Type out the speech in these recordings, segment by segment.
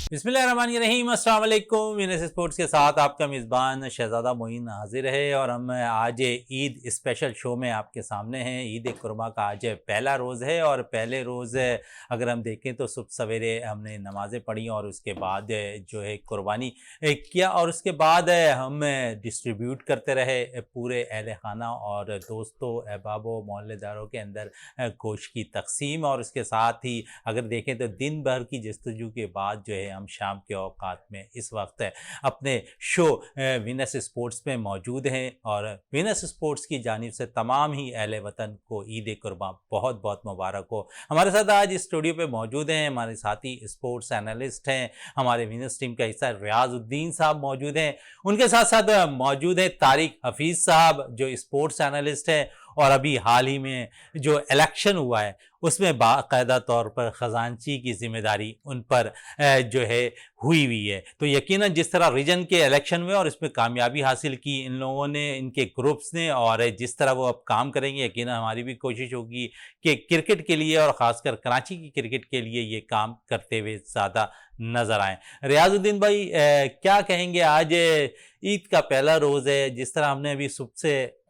बिस्मिल्लाहिर्रहमानिर्रहीम, अस्सलाम वालेकुम। विनस स्पोर्ट्स के साथ आपका मेज़बान शहज़ादा मोइन हाजिर है और हम आज ईद स्पेशल शो में आपके सामने हैं। ईद कुर्बा का आज पहला रोज़ है और पहले रोज़ अगर हम देखें तो सुबह सवेरे हमने नमाज़ें पढ़ी और उसके बाद जो है कुर्बानी किया और उसके बाद हम डिस्ट्रीब्यूट करते रहे पूरे अहल खाना और दोस्तों अहबाबों मोहल्लेदारों के अंदर गोश्त की तकसीम। और उसके साथ ही अगर देखें तो दिन भर की जस्तजू के बाद जो है हम शाम के औकात में इस वक्त अपने शो विनस स्पोर्ट्स में मौजूद हैं और विनस स्पोर्ट्स की जानिब से तमाम ही अहले वतन को ईद कुर्बान बहुत बहुत मुबारक हो। हमारे साथ आज स्टूडियो पे मौजूद हैं हमारे साथी स्पोर्ट्स एनालिस्ट हैं, हमारे विनस टीम का हिस्सा रियाजुद्दीन साहब मौजूद हैं। उनके साथ साथ मौजूद हैं तारिक हफीज़ साहब जो स्पोर्ट्स एनालिस्ट हैं और अभी हाल ही में जो इलेक्शन हुआ है उसमें बाकायदा तौर पर ख़जानची की ज़िम्मेदारी उन पर जो है हुई है। तो यकीनन जिस तरह रीजन के इलेक्शन में और इसमें कामयाबी हासिल की इन लोगों ने, इनके ग्रुप्स ने, और जिस तरह वो अब काम करेंगे यकीनन हमारी भी कोशिश होगी कि क्रिकेट के लिए और ख़ासकर कराची की क्रिकेट के लिए ये काम करते हुए ज़्यादा नज़र आएँ। रियाजुद्दीन भाई क्या कहेंगे, आज ईद का पहला रोज़ है, जिस तरह हमने अभी सुबह से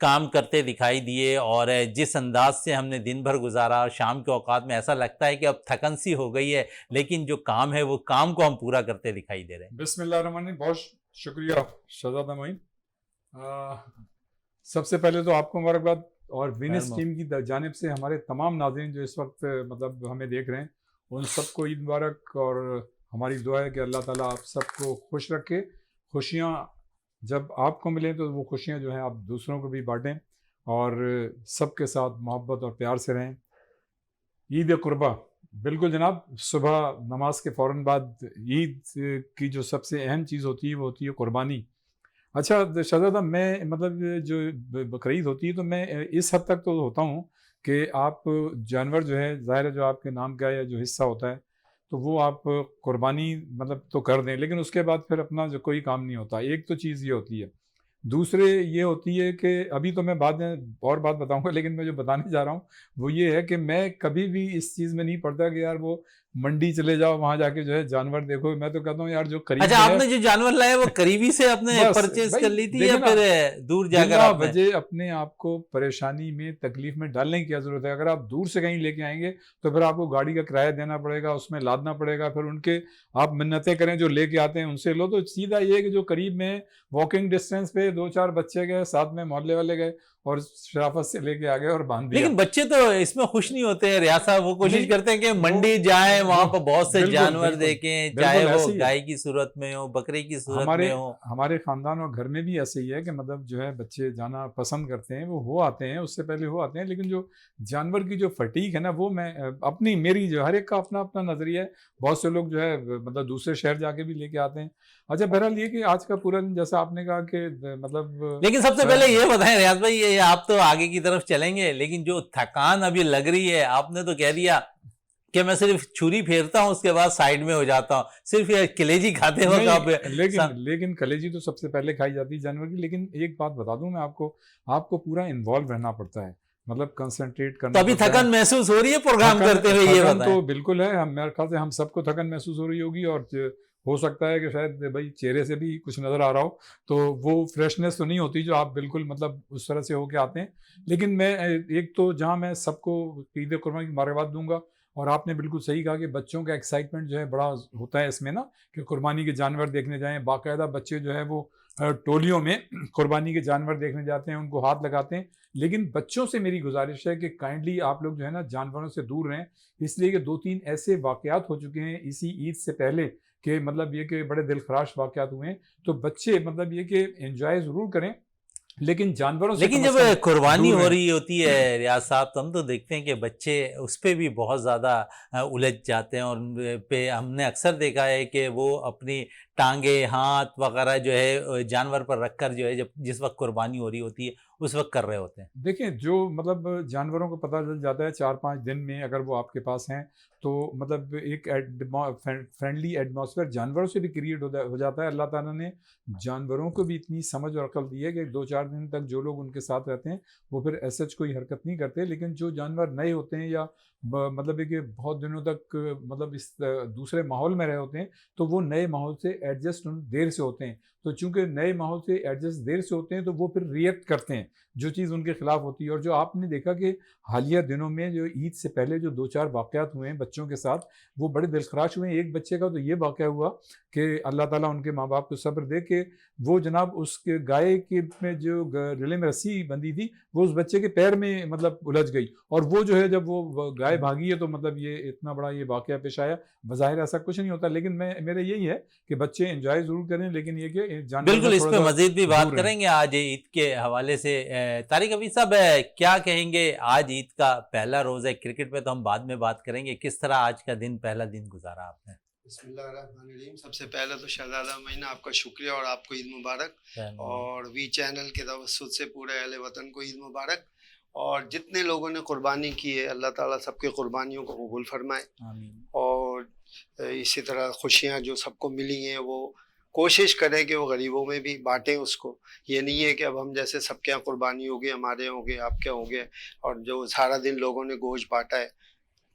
काम करते दिखाई दिए और जिस अंदाज से हमने दिन भर गुजारा और शाम के औकात में ऐसा लगता है कि अब थकन सी हो गई है, लेकिन जो काम है वो काम को हम पूरा करते दिखाई दे रहे हैं। बिस्मिल्लाहिर्रहमानिर्रहीम, बहुत शुक्रिया शहज़ादा मोइन। सबसे पहले तो आपको मुबारकबाद और विनस टीम की जानिब से हमारे तमाम नाज़रीन जो इस वक्त मतलब हमें देख रहे हैं उन सबको ईद मुबारक। और हमारी दुआ है कि अल्लाह ताला आप सबको खुश रखे, खुशियाँ जब आपको मिलें तो वो खुशियाँ जो हैं आप दूसरों को भी बांटें और सबके साथ मोहब्बत और प्यार से रहें। ईद कुर्बा बिल्कुल जनाब, सुबह नमाज के फ़ौरन बाद ईद की जो सबसे अहम चीज़ होती है वो होती है कुर्बानी। अच्छा शहज़ादा, मैं मतलब जो बकरीद होती है तो मैं इस हद तक तो होता हूँ कि आप जानवर जो है ज़ाहिर है जो आपके नाम का या जो हिस्सा होता है तो वो आप कुर्बानी मतलब तो कर दें, लेकिन उसके बाद फिर अपना जो कोई काम नहीं होता। एक तो चीज़ ये होती है, दूसरे ये होती है कि अभी तो मैं बाद में और बात बताऊंगा, लेकिन मैं जो बताने जा रहा हूँ वो ये है कि मैं कभी भी इस चीज़ में नहीं पड़ता कि यार वो मंडी चले जाओ वहाँ जाके जो है जानवर देखो। मैं तो कहता हूँ यार जो करीब अच्छा, आपने जो जानवर लाया वो करीबी से आपने परचेज कर ली थी या फिर दूर जाकर आपने? वजह अपने आप को परेशानी में तकलीफ में डालने की क्या जरूरत है। अगर आप दूर से कहीं लेके आएंगे तो फिर आपको गाड़ी का किराया देना पड़ेगा, उसमें लादना पड़ेगा, फिर उनके आप मिन्नतें करें जो लेके आते हैं उनसे लो। तो सीधा ये है कि जो करीब में वॉकिंग डिस्टेंस पे 2-4 बच्चे गए, साथ में मोहल्ले वाले गए और शराफत से लेके आ गए और बांध दिया। लेकिन बच्चे तो इसमें खुश नहीं होते हैं रियाज साहब, वो कोशिश करते हैं कि मंडी जाएं, वहां पर बहुत से जानवर देखें, चाहे वो गाय की सूरत में हो, बकरे की सूरत में हो। हमारे खानदान और घर में भी ऐसे ही है कि मतलब जो है बच्चे जाना पसंद करते हैं, वो हो आते हैं, उससे पहले हो आते हैं, लेकिन जो जानवर की जो फटीक है ना वो मैं अपनी मेरी जो हर एक का अपना अपना नजरिया है। बहुत से लोग जो है मतलब दूसरे शहर जाके भी लेके आते हैं। अच्छा, बहरहाल ये कि आज का पूरा दिन जैसा आपने कहा कि मतलब, लेकिन सबसे पहले ये बताएं रियाज भाई, ये आप तो आगे की तरफ चलेंगे, लेकिन जो थकान अभी लग रही है, आपने तो कह दिया कि मैं सिर्फ छुरी फेरता हूं उसके बाद साइड में हो जाता हूं, सिर्फ ये कलेजी खाते हो आप? लेकिन कलेजी तो सबसे पहले खाई जाती है जानवर की। लेकिन एक बात बता दूं मैं आपको पूरा इन्वॉल्व रहना पड़ता है, मतलब कंसंट्रेट करना। तो अभी थकन महसूस हो रही है प्रोग्राम करते हुए? ये बताएं। तो बिल्कुल है, मेरे ख्याल से हम सबको थकन महसूस हो रही होगी और हो सकता है कि शायद भाई चेहरे से भी कुछ नज़र आ रहा हो, तो वो फ्रेशनेस तो नहीं होती जो आप बिल्कुल मतलब उस तरह से होके आते हैं। लेकिन मैं एक तो जहां मैं सबको ईद कुर्बानी की मुबारकबाद दूंगा, और आपने बिल्कुल सही कहा कि बच्चों का एक्साइटमेंट जो है बड़ा होता है इसमें ना, कि कुर्बानी के जानवर देखने जाएं। बाकायदा बच्चे जो है वो टोलियों में कुर्बानी के जानवर देखने जाते हैं, उनको हाथ लगाते हैं। लेकिन बच्चों से मेरी गुजारिश है कि काइंडली आप लोग जो है ना जानवरों से दूर रहें, इसलिए कि 2-3 ऐसे वाकयात हो चुके हैं इसी ईद से पहले कि मतलब ये कि बड़े दिलखराश वाकयात हुए हैं। तो बच्चे मतलब ये कि एंजॉय ज़रूर करें, लेकिन जानवरों से लेकिन जब कुर्बानी हो रही होती है रियाज साहब, तो हम तो देखते हैं कि बच्चे उस पर भी बहुत ज़्यादा उलझ जाते हैं और उन पे हमने अक्सर देखा है कि वो अपनी टांगे हाथ वगैरह जो है जानवर पर रखकर जो है जब जिस वक्त कुर्बानी हो रही होती है उस वक्त कर रहे होते हैं। देखिए, जो मतलब जानवरों को पता चल जाता है 4-5 दिन में, अगर वो आपके पास हैं, तो मतलब एक फ्रेंडली एटमॉस्फेयर जानवरों से भी क्रिएट हो जाता है। अल्लाह ताला ने जानवरों को भी इतनी समझ और अकल दी है कि 2-4 दिन तक जो लोग उनके साथ रहते हैं वो फिर ऐसा कोई हरकत नहीं करते। लेकिन जो जानवर नए होते हैं या मतलब है कि बहुत दिनों तक मतलब इस दूसरे माहौल में रहे होते हैं, तो वो नए माहौल से एडजस्ट देर से होते हैं। तो चूंकि नए माहौल से एडजस्ट देर से होते हैं, तो वो फिर रिएक्ट करते हैं जो चीज़ उनके खिलाफ होती है। और जो आपने देखा कि हालिया दिनों में जो ईद से पहले जो 2-4 वाक़यात हुए हैं बच्चों के साथ, वो बड़े दिलखराश हुए हैं। एक बच्चे का तो ये वाक़या हुआ कि अल्लाह ताला उनके माँ बाप को सब्र दे कि वो जनाब उसके गाय के में जो गले में रस्सी बंधी थी, वो उस बच्चे के पैर में मतलब उलझ गई, और वो जो है जब वो गाय भागी है, तो मतलब ये इतना बड़ा ये वाक़या पेश आया। बज़ाहिर ऐसा कुछ नहीं होता, लेकिन मेरा यही है कि बच्चे एंजॉय ज़रूर करें, लेकिन ये कि जानवर बिल्कुल, से इस पे थोड़ा-सा मज़ीद भी बात दूर रहें। करेंगे आज ईद के हवाले से। तारिक हफीज़ साहब, क्या कहेंगे, आज ईद का पहला रोज़ है, क्रिकेट पे तो हम बाद में बात करेंगे, किस तरह आज का दिन, पहला दिन गुजारा आपने? बिस्मिल्लाहिर्रहमानिर्रहीम। सबसे पहले तो शहज़ादा महीना आपका शुक्रिया और आपको ईद मुबारक, और वी चैनल के तवस्सुत से पूरे अहले वतन को ईद मुबारक। और जितने लोगों ने कुर्बानी की है, अल्लाह ताला सबके कुर्बानियों को कबूल फरमाए। आमीन। और इसी तरह खुशियाँ जो सबको मिली हैं वो कोशिश करें कि वो गरीबों में भी बांटें उसको। ये नहीं है कि अब हम जैसे सबके यहाँ कुर्बानी होगी, हमारे यहाँ होगी, आपके होंगे, और जो सारा दिन लोगों ने गोश्त बांटा है,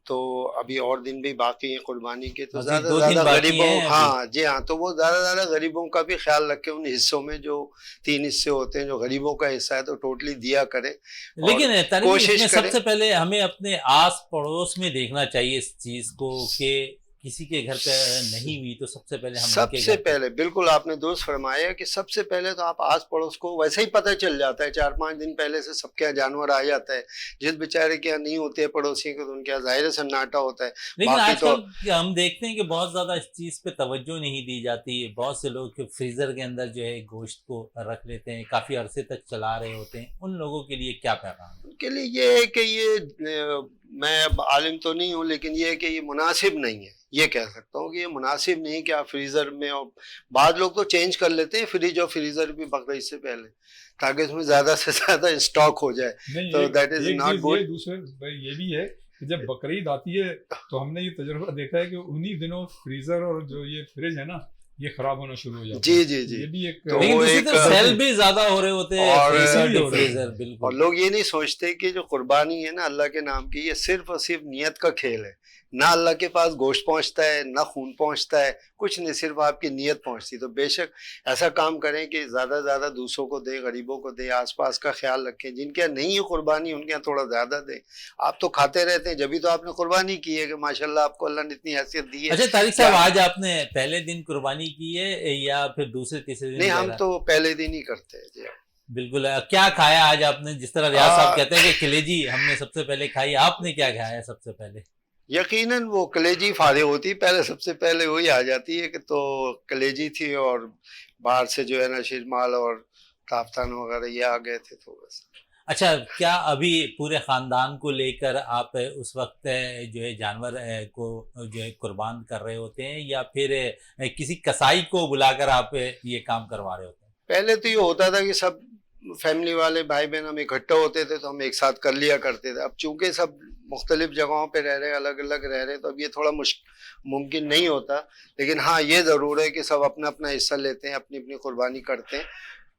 तो अभी और दिन भी बाकी हैं कुर्बानी के, तो मज़ीद ज़्यादा 2 से दिन ज़्यादा बाकी गरीबों, हैं अभी। हाँ जी हाँ, तो वो ज़्यादा से ज़्यादा गरीबों का भी ख्याल रखें। उन हिस्सों में जो 3 हिस्से होते हैं, जो गरीबों का हिस्सा है, तो टोटली दिया करें और लेकिन तारिक भाई, कोशिश इसमें करें। सबसे पहले हमें अपने आस पड़ोस में देखना चाहिए इस चीज़ को कि किसी के घर पे नहीं हुई तो सबसे पहले हम उनके सबसे घर पे। पहले बिल्कुल आपने दुरुस्त फरमाया कि सबसे पहले तो आप आस पड़ोस को वैसे ही पता चल जाता है, 4-5 दिन पहले से सबके यहाँ जानवर आ जाता है। जिस बेचारे के यहाँ नहीं होते हैं पड़ोसी के, तो उनके यहाँ ज़ाहिर है सन्नाटा होता है। लेकिन बाकी तो आजकल हम देखते हैं कि बहुत ज़्यादा इस चीज़ पे तवज्जो नहीं दी जाती है। बहुत से लोग फ्रीज़र के अंदर जो है गोश्त को रख लेते हैं, काफ़ी अरसे तक चला रहे होते हैं। उन लोगों के लिए क्या पैगाम है? उनके लिए ये है कि ये मैं अब आलिम तो नहीं हूँ, लेकिन ये है कि ये मुनासिब नहीं है। ये कह सकता हूँ कि ये मुनासिब नहीं कि आप फ्रीज़र में, और बाद लोग तो चेंज कर लेते हैं फ्रिज और फ्रीज़र भी बकरीद से पहले, ताकि उसमें ज़्यादा से ज़्यादा स्टॉक हो जाए, नहीं, तो दैट इज़ एक नॉट चीज़ गुड। ये दूसरे भाई ये भी है कि जब बकरीद आती है, तो हमने ये तजुर्बा देखा है कि उन्हीं दिनों फ्रीजर और जो ये फ्रिज है ना, ये खराब होना शुरू हो जाता है। जी जी जी। ये भी एक तो लेकिन वो दूसरी एक तरफ सेल भी ज़्यादा हो रहे होते हैं, और फ्रीज़र, इसीलिए डीप हो रहे हैं। फ्रीज़र, और बिल्कुल। लोग ये नहीं सोचते कि जो कुर्बानी है ना अल्लाह के नाम की, ये सिर्फ और सिर्फ नियत का खेल है। ना अल्लाह के पास गोश्त पहुंचता है, ना खून पहुंचता है, कुछ नहीं, सिर्फ आपकी नियत पहुंचती। तो बेशक ऐसा काम करें कि ज़्यादा से ज़्यादा दूसरों को दें, गरीबों को दें, आसपास का ख्याल रखें। जिनके यहाँ नहीं है कुर्बानी, उनके यहाँ थोड़ा ज़्यादा दें। आप तो खाते रहते हैं, जब तो आपने कुर्बानी की है कि माशाल्लाह आपको अल्लाह ने इतनी हैसियत दी है। अच्छा तारिक क्या साहब, आज आपने पहले दिन कुर्बानी की है या फिर दूसरे तीसरे दिन नहीं, हम वगैरह? तो पहले दिन ही करते हैं जी। बिल्कुल। क्या खाया आज आपने? जिस तरह रियाज साहब कहते हैं कि कलेजी हमने सबसे पहले खाई, आपने क्या खाया सबसे पहले? यकीनन वो कलेजी फारिग होती पहले, सबसे पहले वही आ जाती है कि तो कलेजी थी, और बाहर से जो है ना शीरमाल और ताफ्तान वगैरह ये आ गए थे, तो बस। अच्छा, क्या अभी पूरे ख़ानदान को लेकर आप उस वक्त जो है जानवर को जो है कुर्बान कर रहे होते हैं या फिर किसी कसाई को बुलाकर आप ये काम करवा रहे होते हैं? पहले तो ये होता था कि सब फैमिली वाले भाई बहन हम इकट्ठे होते थे, तो हम एक साथ कर लिया करते थे। अब चूंकि सब मुख्तलिफ जगहों पे रह रहे हैं, अलग अलग रह रहे हैं, तो अब ये थोड़ा मुमकिन नहीं होता। लेकिन हाँ, ये ज़रूर है कि सब अपना अपना हिस्सा लेते हैं, अपनी अपनी कुर्बानी करते हैं।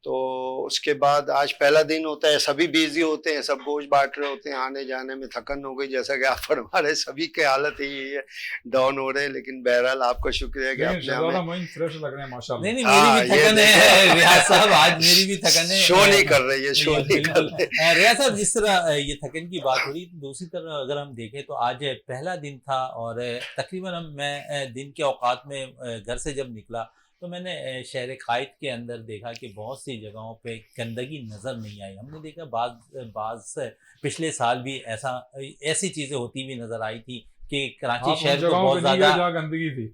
तो उसके बाद आज पहला दिन होता है, सभी बिजी होते हैं, सब गोश्त बांट रहे होते हैं, आने जाने में थकन हो गई, जैसा कि आप फरमा रहे, सभी की हालत यही है, डाउन हो रहे हैं। लेकिन बहरहाल आपका शुक्रिया कि लेकिन आपने शहजादा हमें, मोइन फ्रेश लग रहे हैं माशाल्लाह। नहीं, हाँ, मेरी भी ये थकन है रियाज साहब, आज मेरी भी थकन है। शो नहीं कर रही है, शो नहीं कर बिल्कुल। रही। रियाज साहब, जिस तरह ये थकन की बात हो रही, तो दूसरी तरफ अगर हम देखें तो आज पहला दिन था और तकरीबन मैं दिन के औकात में घर से जब निकला तो मैंने शहर कायद के अंदर देखा कि बहुत सी जगहों पे गंदगी नज़र नहीं आई। हमने देखा बाज़ पिछले साल भी ऐसी चीज़ें होती हुई नज़र आई थी कि कराची आप उन शहर को जगहों बहुत पे नहीं ज़्यादा। गए जहाँ गंदगी थी।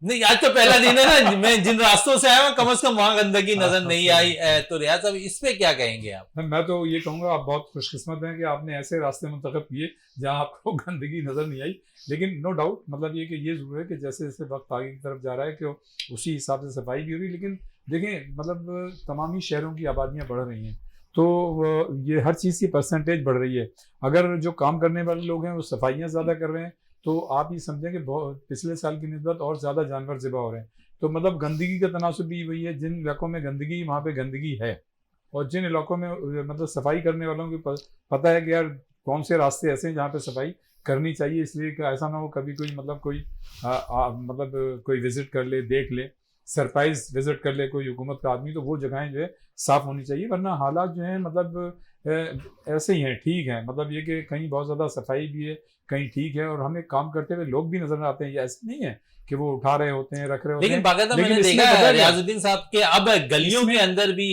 नहीं, आज तो पहला दिन है ना, मैं जिन रास्तों से आया हूँ कम से कम वहां गंदगी नजर नहीं आई। तो रियाज साहब इस पे क्या कहेंगे आप? मैं तो ये कहूँगा आप बहुत खुशकिस्मत हैं कि आपने ऐसे रास्ते मुंतखब किए जहाँ आपको गंदगी नज़र नहीं आई। लेकिन नो डाउट मतलब ये कि ये ज़रूर है कि जैसे जैसे वक्त आगे की तरफ जा रहा है कि उसी हिसाब से सफाई भी हो रही है। लेकिन देखें मतलब तमामी शहरों की आबादियाँ बढ़ रही हैं तो ये हर चीज़ की परसेंटेज बढ़ रही है। अगर जो काम करने वाले लोग हैं वो सफाइयाँ ज़्यादा कर रहे हैं तो आप ये समझें कि पिछले साल की निस्बत और ज़्यादा जानवर ज़िबा हो रहे हैं। तो मतलब गंदगी का तनासुब भी वही है, जिन इलाकों में गंदगी वहाँ पे गंदगी है, और जिन इलाकों में मतलब सफाई करने वालों को पता है कि यार कौन से रास्ते ऐसे हैं जहाँ पे सफाई करनी चाहिए, इसलिए कि ऐसा ना हो कभी कोई मतलब कोई मतलब कोई विजिट कर ले, देख ले, सरप्राइज विजिट कर ले कोई हुकूमत का आदमी, तो वो जगहें जो है साफ़ होनी चाहिए। वरना हालात जो हैं मतलब ऐसे ही हैं, ठीक है, मतलब ये कि कहीं बहुत ज़्यादा सफाई भी है, कहीं ठीक है, और हमें काम करते हुए लोग भी नजर आते हैं। ये ऐसे नहीं है कि वो उठा रहे होते हैं, रख रहे होते हैं। लेकिन बाकायदा मैंने देखा है रियाजुद्दीन साहब के अब गलियों के अंदर भी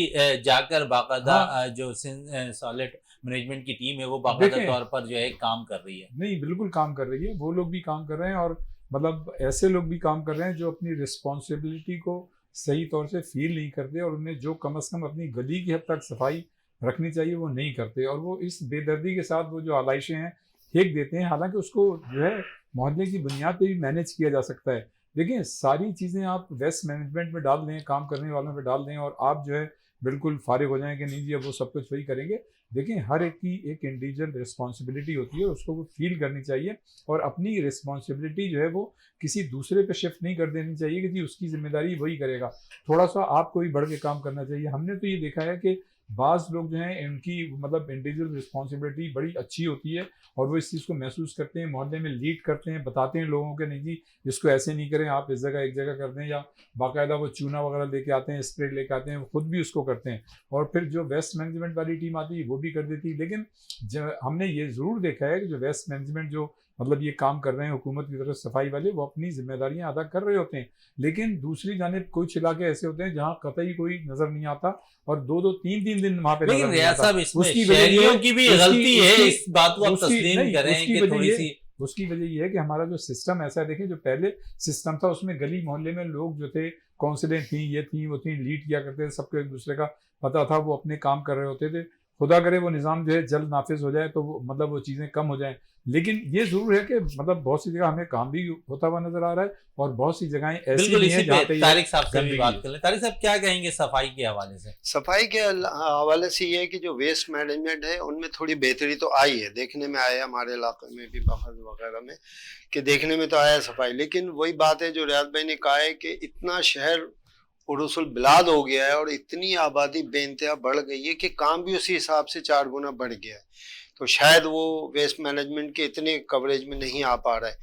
जाकर बाकायदा जो सॉलिड मैनेजमेंट की टीम है वो बाकायदा तौर पर जो है काम कर रही है। नहीं, बिल्कुल काम कर रही है, वो लोग भी काम कर रहे हैं, और मतलब ऐसे लोग भी काम कर रहे हैं जो अपनी रिस्पॉन्सिबिलिटी को सही तौर से फील नहीं करते, और उन्हें जो कम अज़ कम अपनी गली की हद तक सफाई रखनी चाहिए वो नहीं करते, और वो इस बेदर्दी के साथ वो जो आलाइशें हैं फेंक देते हैं। हालांकि उसको जो है मोहल्ले की बुनियाद पे भी मैनेज किया जा सकता है। देखिए सारी चीज़ें आप वेस्ट मैनेजमेंट में डाल दें, काम करने वालों पे डाल दें, और आप जो है बिल्कुल फारिग हो जाएं कि नहीं जी अब वो सब कुछ वही करेंगे। देखिए हर एक की एक इंडिविजुअल रिस्पॉन्सिबिलिटी होती है, उसको वो फील करनी चाहिए, और अपनी रिस्पॉन्सिबिलिटी जो है वो किसी दूसरे पे शिफ्ट नहीं कर देनी चाहिए कि जी उसकी जिम्मेदारी वही करेगा। थोड़ा सा आपको भी बढ़ के काम करना चाहिए। हमने तो ये देखा है कि बाज़ लोग जो हैं इनकी मतलब इंडिविजुअल रिस्पॉन्सिबिलिटी बड़ी अच्छी होती है, और वो इस चीज़ को महसूस करते हैं, मोहल्ले में लीड करते हैं, बताते हैं लोगों के नहीं जी इसको ऐसे नहीं करें, आप इस जगह एक जगह कर दें, या बाकायदा वो चूना वगैरह लेके आते हैं, स्प्रे लेके आते हैं, वो खुद भी उसको करते हैं, और फिर जो वेस्ट मैनेजमेंट वाली टीम आती है वो भी कर देती है। लेकिन हमने ये ज़रूर देखा है कि जो वेस्ट मैनेजमेंट जो मतलब ये काम कर रहे हैं हुकूमत की तरफ सफाई वाले, वो अपनी जिम्मेदारियां अदा कर रहे होते हैं। लेकिन दूसरी जानिब कुछ इलाके ऐसे होते हैं जहां कतई कोई नजर नहीं आता, और दो दो तीन तीन दिन वहां पे नजर नहीं आता। उसकी शहरियों की भी गलती है, इस बात को आप तस्लीम करें कि थोड़ी सी। उसकी वजह यह है कि हमारा जो सिस्टम ऐसा है, देखें जो पहले सिस्टम था उसमें गली मोहल्ले में लोग जो थे, काउंसिलें थी, ये थी वो थी, लीड किया करते थे, सबको एक दूसरे का पता था, वो अपने काम कर रहे होते थे। खुदा करे वो निज़ाम जो है जल्द नाफिज हो जाए तो वो मतलब वो चीज़ें कम हो जाएं। लेकिन ये जरूर है कि मतलब बहुत सी जगह हमें काम भी होता हुआ नजर आ रहा है, और बहुत सी जगहें ऐसी भी हैं जहाँ पे तारिक साहब से भी बात कर लें। तारिक साहब क्या कहेंगे सफाई के हवाले से? सफाई के हवाले से ये है कि जो वेस्ट मैनेजमेंट है उनमें थोड़ी बेहतरी तो आई है, देखने में आया हमारे इलाके में भी बखर वगैरह में कि देखने में तो आया सफाई। लेकिन वही बात है जो रियाज भाई ने कहा है कि इतना शहर उरुसुल बिलाद हो गया है और इतनी आबादी बेइंतहा बढ़ गई है कि काम भी उसी हिसाब से 4 गुना बढ़ गया है, तो शायद वो वेस्ट मैनेजमेंट के इतने कवरेज में नहीं आ पा रहा है।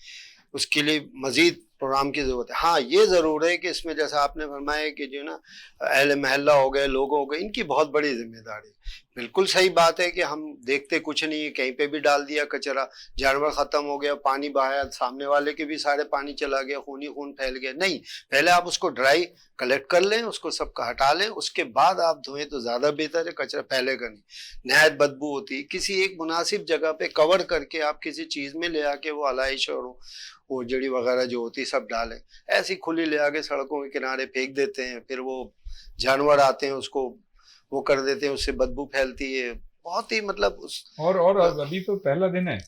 उसके लिए मजीद प्रोग्राम की ज़रूरत है। हाँ ये ज़रूर है कि इसमें जैसा आपने फरमाया कि जो ना अहले महल्ला हो गए, लोग हो गए, इनकी बहुत बड़ी जिम्मेदारी। बिल्कुल सही बात है कि हम देखते कुछ नहीं है, कहीं पे भी डाल दिया कचरा, जानवर ख़त्म हो गया, पानी बहाया, सामने वाले के भी सारे पानी चला गया, खून ही खून फैल गया। नहीं, पहले आप उसको ड्राई कलेक्ट कर लें, उसको सबका हटा लें, उसके बाद आप धोएं तो ज़्यादा बेहतर है, कचरा फैलेगा नहीं। नहायत बदबू होती है। किसी एक मुनासिब जगह पे कवर करके आप किसी चीज़ में ले आके वो आलाइश और वो जड़ी वगैरह जो होती सब डालें। ऐसी खुली ले आके सड़कों के किनारे फेंक देते हैं, फिर वो जानवर आते हैं उसको वो कर देते हैं, उससे बदबू फैलती है। बहुत ही मतलब और अभी तो पहला दिन है,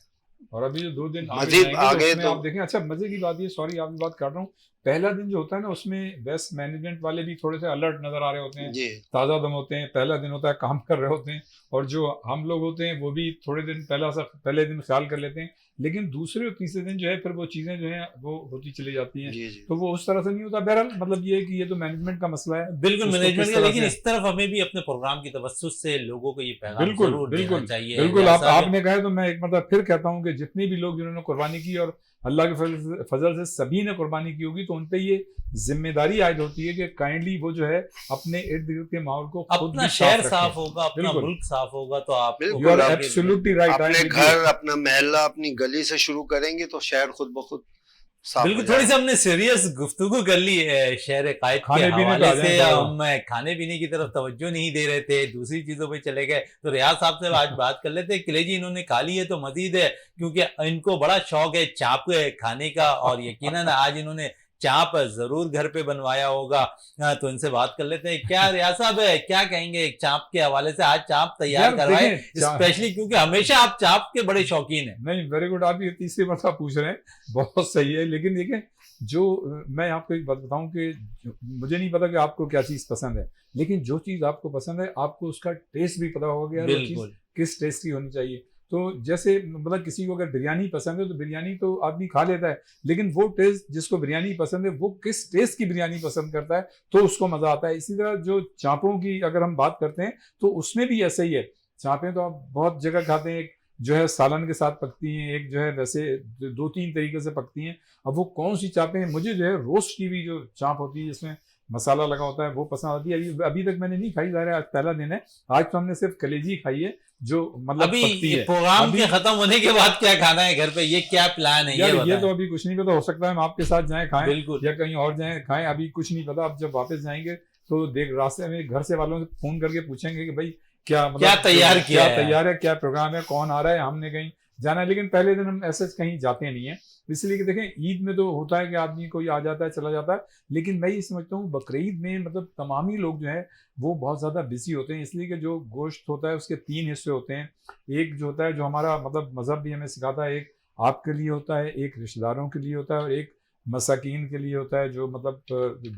और अभी जो 2 दिन आगे तो आप देखें। अच्छा मजे की बात ये, सॉरी आपकी बात कर रहा हूँ, पहला दिन जो होता है ना उसमें वेस्ट मैनेजमेंट वाले भी थोड़े से अलर्ट नजर आ रहे होते हैं, ताज़ा दम होते हैं, पहला दिन होता है, काम कर रहे होते हैं, और जो हम लोग होते हैं वो भी थोड़े दिन पहले दिन ख्याल कर लेते हैं। लेकिन दूसरे और तीसरे दिन जो है फिर वो चीज़ें जो हैं वो होती चली जाती हैं, तो वो उस तरह से नहीं होता। बहरहाल मतलब ये है कि ये तो मैनेजमेंट का मसला है, बिल्कुल मैनेजमेंट का। लेकिन इस तरफ हमें भी अपने प्रोग्राम की तवज्जुह से लोगों को ये पैगाम जरूर देना चाहिए। बिल्कुल आपने कहा तो मैं एक मतलब फिर कहता हूँ कि जितने भी लोग जिन्होंने कुर्बानी की, और अल्लाह के फजल से सभी ने कुर्बानी की होगी, तो उन पे ये जिम्मेदारी आयद होती है कि काइंडली वो जो है अपने इर्द गिर्द के माहौल को अपना शहर साफ होगा, अपना मुल्क साफ होगा तो आप एब्सोल्युटली राइट। अपने घर, अपना महल्ला, अपनी गली से शुरू करेंगे तो शहर खुद ब खुद बिल्कुल। थोड़ी सी हमने सीरियस गुफ्तगू कर ली है शहर कायद के हवाले से, हम खाने पीने की तरफ तवज्जो नहीं दे रहे थे, दूसरी चीजों पे चले गए। तो रियाज साहब से आज बात कर लेते हैं। कलेजी इन्होंने खा ली है तो मजीद है, क्योंकि इनको बड़ा शौक है चाप खाने का, और यकीनन आज इन्होंने चाप ज़रूर घर पे बनवाया होगा। तो इनसे बात कर लेते हैं। क्या रियाज साहब है, क्या कहेंगे चाप के हवाले से? आज चाप तैयार यार करवाए देखें स्पेशली, क्योंकि हमेशा आप चाप के बड़े शौकीन हैं। नहीं, वेरी गुड, आप ये तीसरी मरतबा पूछ रहे हैं, बहुत सही है। लेकिन देखें, जो मैं आपको एक बात बताऊं कि मुझे नहीं पता कि आपको क्या चीज़ पसंद है, लेकिन जो चीज़ आपको पसंद है आपको उसका टेस्ट भी पता होगा कि यार वो चीज़ बिल्कुल। किस टेस्ट की होनी चाहिए। तो जैसे मतलब किसी को अगर बिरयानी पसंद है तो बिरयानी तो आदमी खा लेता है, लेकिन वो टेस्ट जिसको बिरयानी पसंद है वो किस टेस्ट की बिरयानी पसंद करता है तो उसको मज़ा आता है। इसी तरह जो चापों की अगर हम बात करते हैं तो उसमें भी ऐसा ही है। चापें तो आप बहुत जगह खाते हैं, एक जो है सालन के साथ पकती हैं, एक जो है वैसे 2-3 तरीके से पकती हैं। अब वो कौन सी चापें हैं, मुझे जो है रोस्ट की हुई जो चाप होती है जिसमें मसाला लगा होता है वो पसंद आती है। अभी तक मैंने नहीं खाई, ज़ाहिर है आज पहला दिन है। आज तो हमने सिर्फ कलेजी खाई है जो मतलब अभी पकती है। प्रोग्राम अभी के खत्म होने के बाद क्या खाना है घर पे, ये क्या प्लान है, यार ये ये बताएं। तो अभी कुछ नहीं पता, हो सकता है हम आपके साथ जाएं खाएं बिल्कुल। या कहीं और जाएं खाएं, अभी कुछ नहीं पता। अब जब वापस जाएंगे तो देख रास्ते में घर से वालों से फोन करके पूछेंगे कि भाई क्या मतलब क्या तैयार किया क्या है? तैयार है, क्या प्रोग्राम है, कौन आ रहा है, हमने कहीं जाना है। लेकिन पहले दिन हम ऐसे कहीं जाते नहीं है, इसलिए कि देखें ईद में तो होता है कि आदमी कोई आ जाता है चला जाता है, लेकिन मैं ये समझता हूँ बकरीद में मतलब तमाम ही लोग जो है वो बहुत ज़्यादा बिजी होते हैं, इसलिए कि जो गोश्त होता है उसके 3 हिस्से होते हैं। एक जो होता है जो हमारा मतलब मज़हब भी हमें सिखाता है, एक आपके लिए होता है, एक रिश्तेदारों के लिए होता है और एक मसाकीन के लिए होता है जो मतलब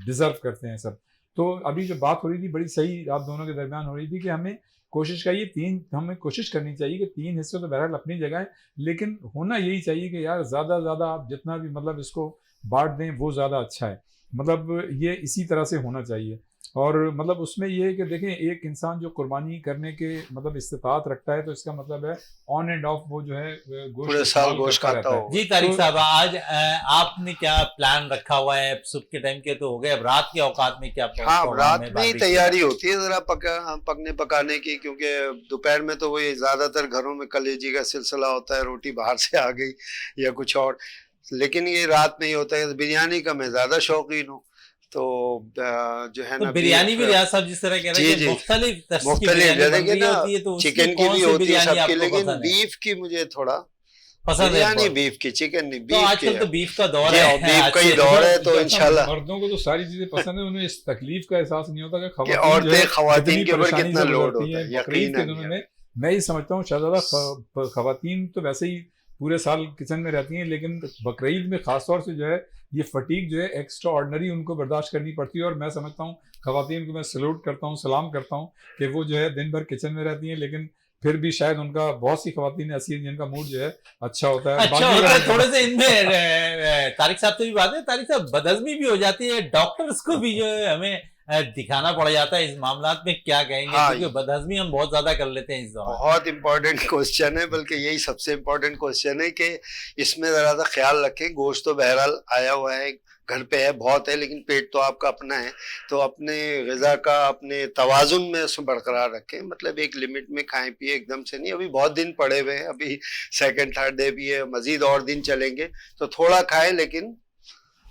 डिज़र्व करते हैं सब। तो अभी जो बात हो रही थी बड़ी सही आप दोनों के दरमियान हो रही थी कि हमें कोशिश करनी चाहिए कि 3 हिस्से तो बहरहाल अपनी जगह है, लेकिन होना यही चाहिए कि यार ज़्यादा ज़्यादा आप जितना भी मतलब इसको बाँट दें वो ज़्यादा अच्छा है। मतलब ये इसी तरह से होना चाहिए। और मतलब उसमें ये है कि देखें एक इंसान जो कुर्बानी करने के मतलब इस्तिताअत रखता है तो इसका मतलब है ऑन एंड ऑफ वो जो है गोश्त पूरे साल इस्तेमाल गोश्त करता खाता रहता है। हो। जी तारिक तो साहब, आज आपने क्या प्लान रखा हुआ है? सुबह के टाइम के तो हो गए, अब रात के औकात में क्या हाँ, प्रोग्राम रात है में ही बारबेक्यू तैयारी का? होती है जरा पकने पकाने की, क्योंकि दोपहर में तो वही ज्यादातर घरों में कलेजी का सिलसिला होता है, रोटी बाहर से आ गई या कुछ और। लेकिन ये रात में ही होता है। बिरयानी का मैं ज्यादा शौकीन हूँ, तो जो है तो ना बिरयानी बीफ। भी रियाज साहब जिस तरह कह रहे जी हैं कि जी, मुख्तलिफ तरह की मुख्तलिफ बिरयानी जैसे बन कि रही ना होती है, तो उसमें चिकन की कौन भी सी होती है बिरयानी सबकी, आपको लेकिन पसंद है? बीफ की मुझे थोड़ा पसंद है बिरयानी बहुत। बीफ की, चिकन नहीं तो बीफ की आजकल है। तो बीफ का दौर जी है। हाँ, बीफ का ही अच्छे दौर है, तो जैसा इंशाल्लाह मर्दों को तो सारी चीजें पसंद है, उन्हें इस तकलीफ का एहसास नहीं होता कि कि खवातीन जो है औरतें खवातीन कितनी के ऊपर परेशानी कितना से लोड गुजरती होता हैं है, बकरीद के यकीनन दिनों यार। में। मैं ये समझता हूँ शहजादा खवातीन तो वैसे ही पूरे साल किचन में रहती हैं, लेकिन बकरीद में खासतौर से जो है ये फटीक जो है एक्स्ट्रा ऑर्डनरी उनको बर्दाश्त करनी पड़ती है। और मैं समझता हूँ खवातीन को मैं सल्यूट करता हूँ, सलाम करता हूँ कि वो जो है दिन भर किचन में रहती हैं, लेकिन फिर भी शायद उनका बहुत सी खवातीन ऐसी हैं जिनका मूड जो है अच्छा होता है। अच्छा बाकी होता है अगर थोड़े से इनमें। तारिक साहब से भी बात है, तारिक साहब बदहजमी भी हो जाती है, डॉक्टर्स को भी जो है हमें दिखाना पड़ जाता है इस मामलात में, क्या कहेंगे? हाँ, क्योंकि बदहजमी हम बहुत ज्यादा कर लेते हैं इस दौरान। बहुत इंपॉर्टेंट क्वेश्चन है, बल्कि यही सबसे इंपॉर्टेंट क्वेश्चन है कि इसमें जरा सा ख्याल रखें। गोश्त तो बहरहाल आया हुआ है, घर पे है, बहुत है, लेकिन पेट तो आपका अपना है, तो अपने ग़िज़ा का अपने तवाज़ुन में उसमें बरकरार रखें। मतलब एक लिमिट में खाएं पिए, एकदम से नहीं। अभी बहुत दिन पड़े हुए हैं, अभी सेकंड थर्ड डे भी है, मजीद और दिन चलेंगे, तो थोड़ा खाएं लेकिन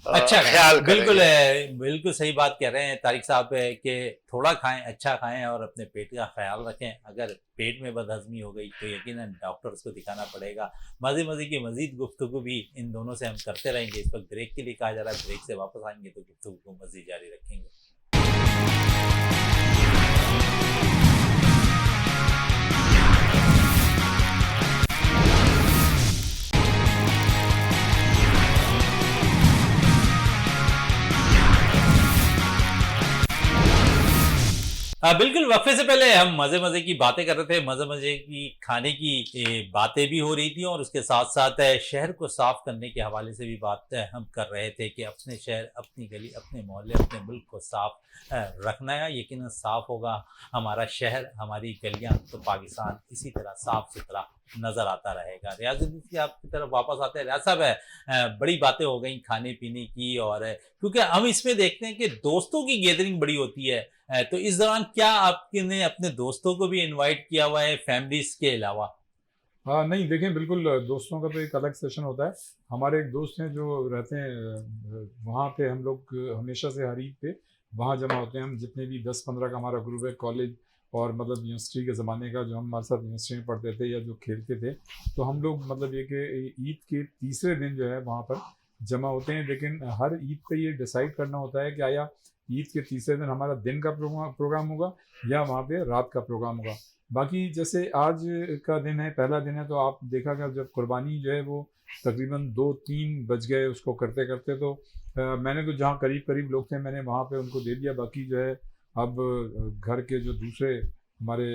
अच्छा ख्याल खाएं, बिल्कुल करें। है, बिल्कुल सही बात कह रहे हैं तारिक साहब कि थोड़ा खाएं, अच्छा खाएं और अपने पेट का ख्याल रखें। अगर पेट में बदहजमी हो गई तो यकीनन डॉक्टर्स को दिखाना पड़ेगा। मज़े मज़े की मजीद गुफ्तगू भी इन दोनों से हम करते रहेंगे। इस वक्त ब्रेक के लिए कहा जा रहा है, ब्रेक से वापस आएंगे तो गुफ्तगू को मजीद जारी रखेंगे। बिल्कुल, वक्फे से पहले हम मज़े मज़े की बातें कर रहे थे, मज़े मज़े की खाने की बातें भी हो रही थी और उसके साथ साथ शहर को साफ करने के हवाले से भी बात हम कर रहे थे कि अपने शहर, अपनी गली, अपने मोहल्ले, अपने मुल्क को साफ रखना है। यकीनन साफ होगा हमारा शहर, हमारी गलियां, तो पाकिस्तान इसी तरह साफ सुथरा नज़र आता रहेगा। रियाजुद्दीन की आपकी तरफ वापस आते हैं। रियाज साहब, बड़ी बातें हो गई खाने पीने की, और क्योंकि हम इसमें देखते हैं कि दोस्तों की गैदरिंग बड़ी होती है, तो इस दौरान क्या आपने अपने दोस्तों को भी इनवाइट किया हुआ है फैमिलीज के अलावा? हाँ नहीं देखें, बिल्कुल दोस्तों का तो एक अलग सेशन होता है। हमारे एक दोस्त हैं जो रहते हैं वहाँ पे, हम लोग हमेशा से हर ईद पे वहाँ जमा होते हैं। हम जितने भी 10-15 का हमारा ग्रुप है, कॉलेज और मतलब यूनिवर्सिटी के ज़माने का, जो हम हमारे साथ यूनिवर्सिटी में पढ़ते थे या जो खेलते थे, तो हम लोग मतलब ये कि ईद के तीसरे दिन जो है वहाँ पर जमा होते हैं, लेकिन हर ईद पे ये डिसाइड करना होता है कि आया ईद के तीसरे दिन हमारा दिन का प्रोग्राम होगा या वहाँ पे रात का प्रोग्राम होगा। बाकी जैसे आज का दिन है, पहला दिन है, तो आप देखा कि जब कुर्बानी जो है वो तकरीबन 2-3 बज गए उसको करते करते, तो मैंने तो जहाँ करीब करीब लोग थे मैंने वहाँ पे उनको दे दिया। बाकी जो है अब घर के जो दूसरे हमारे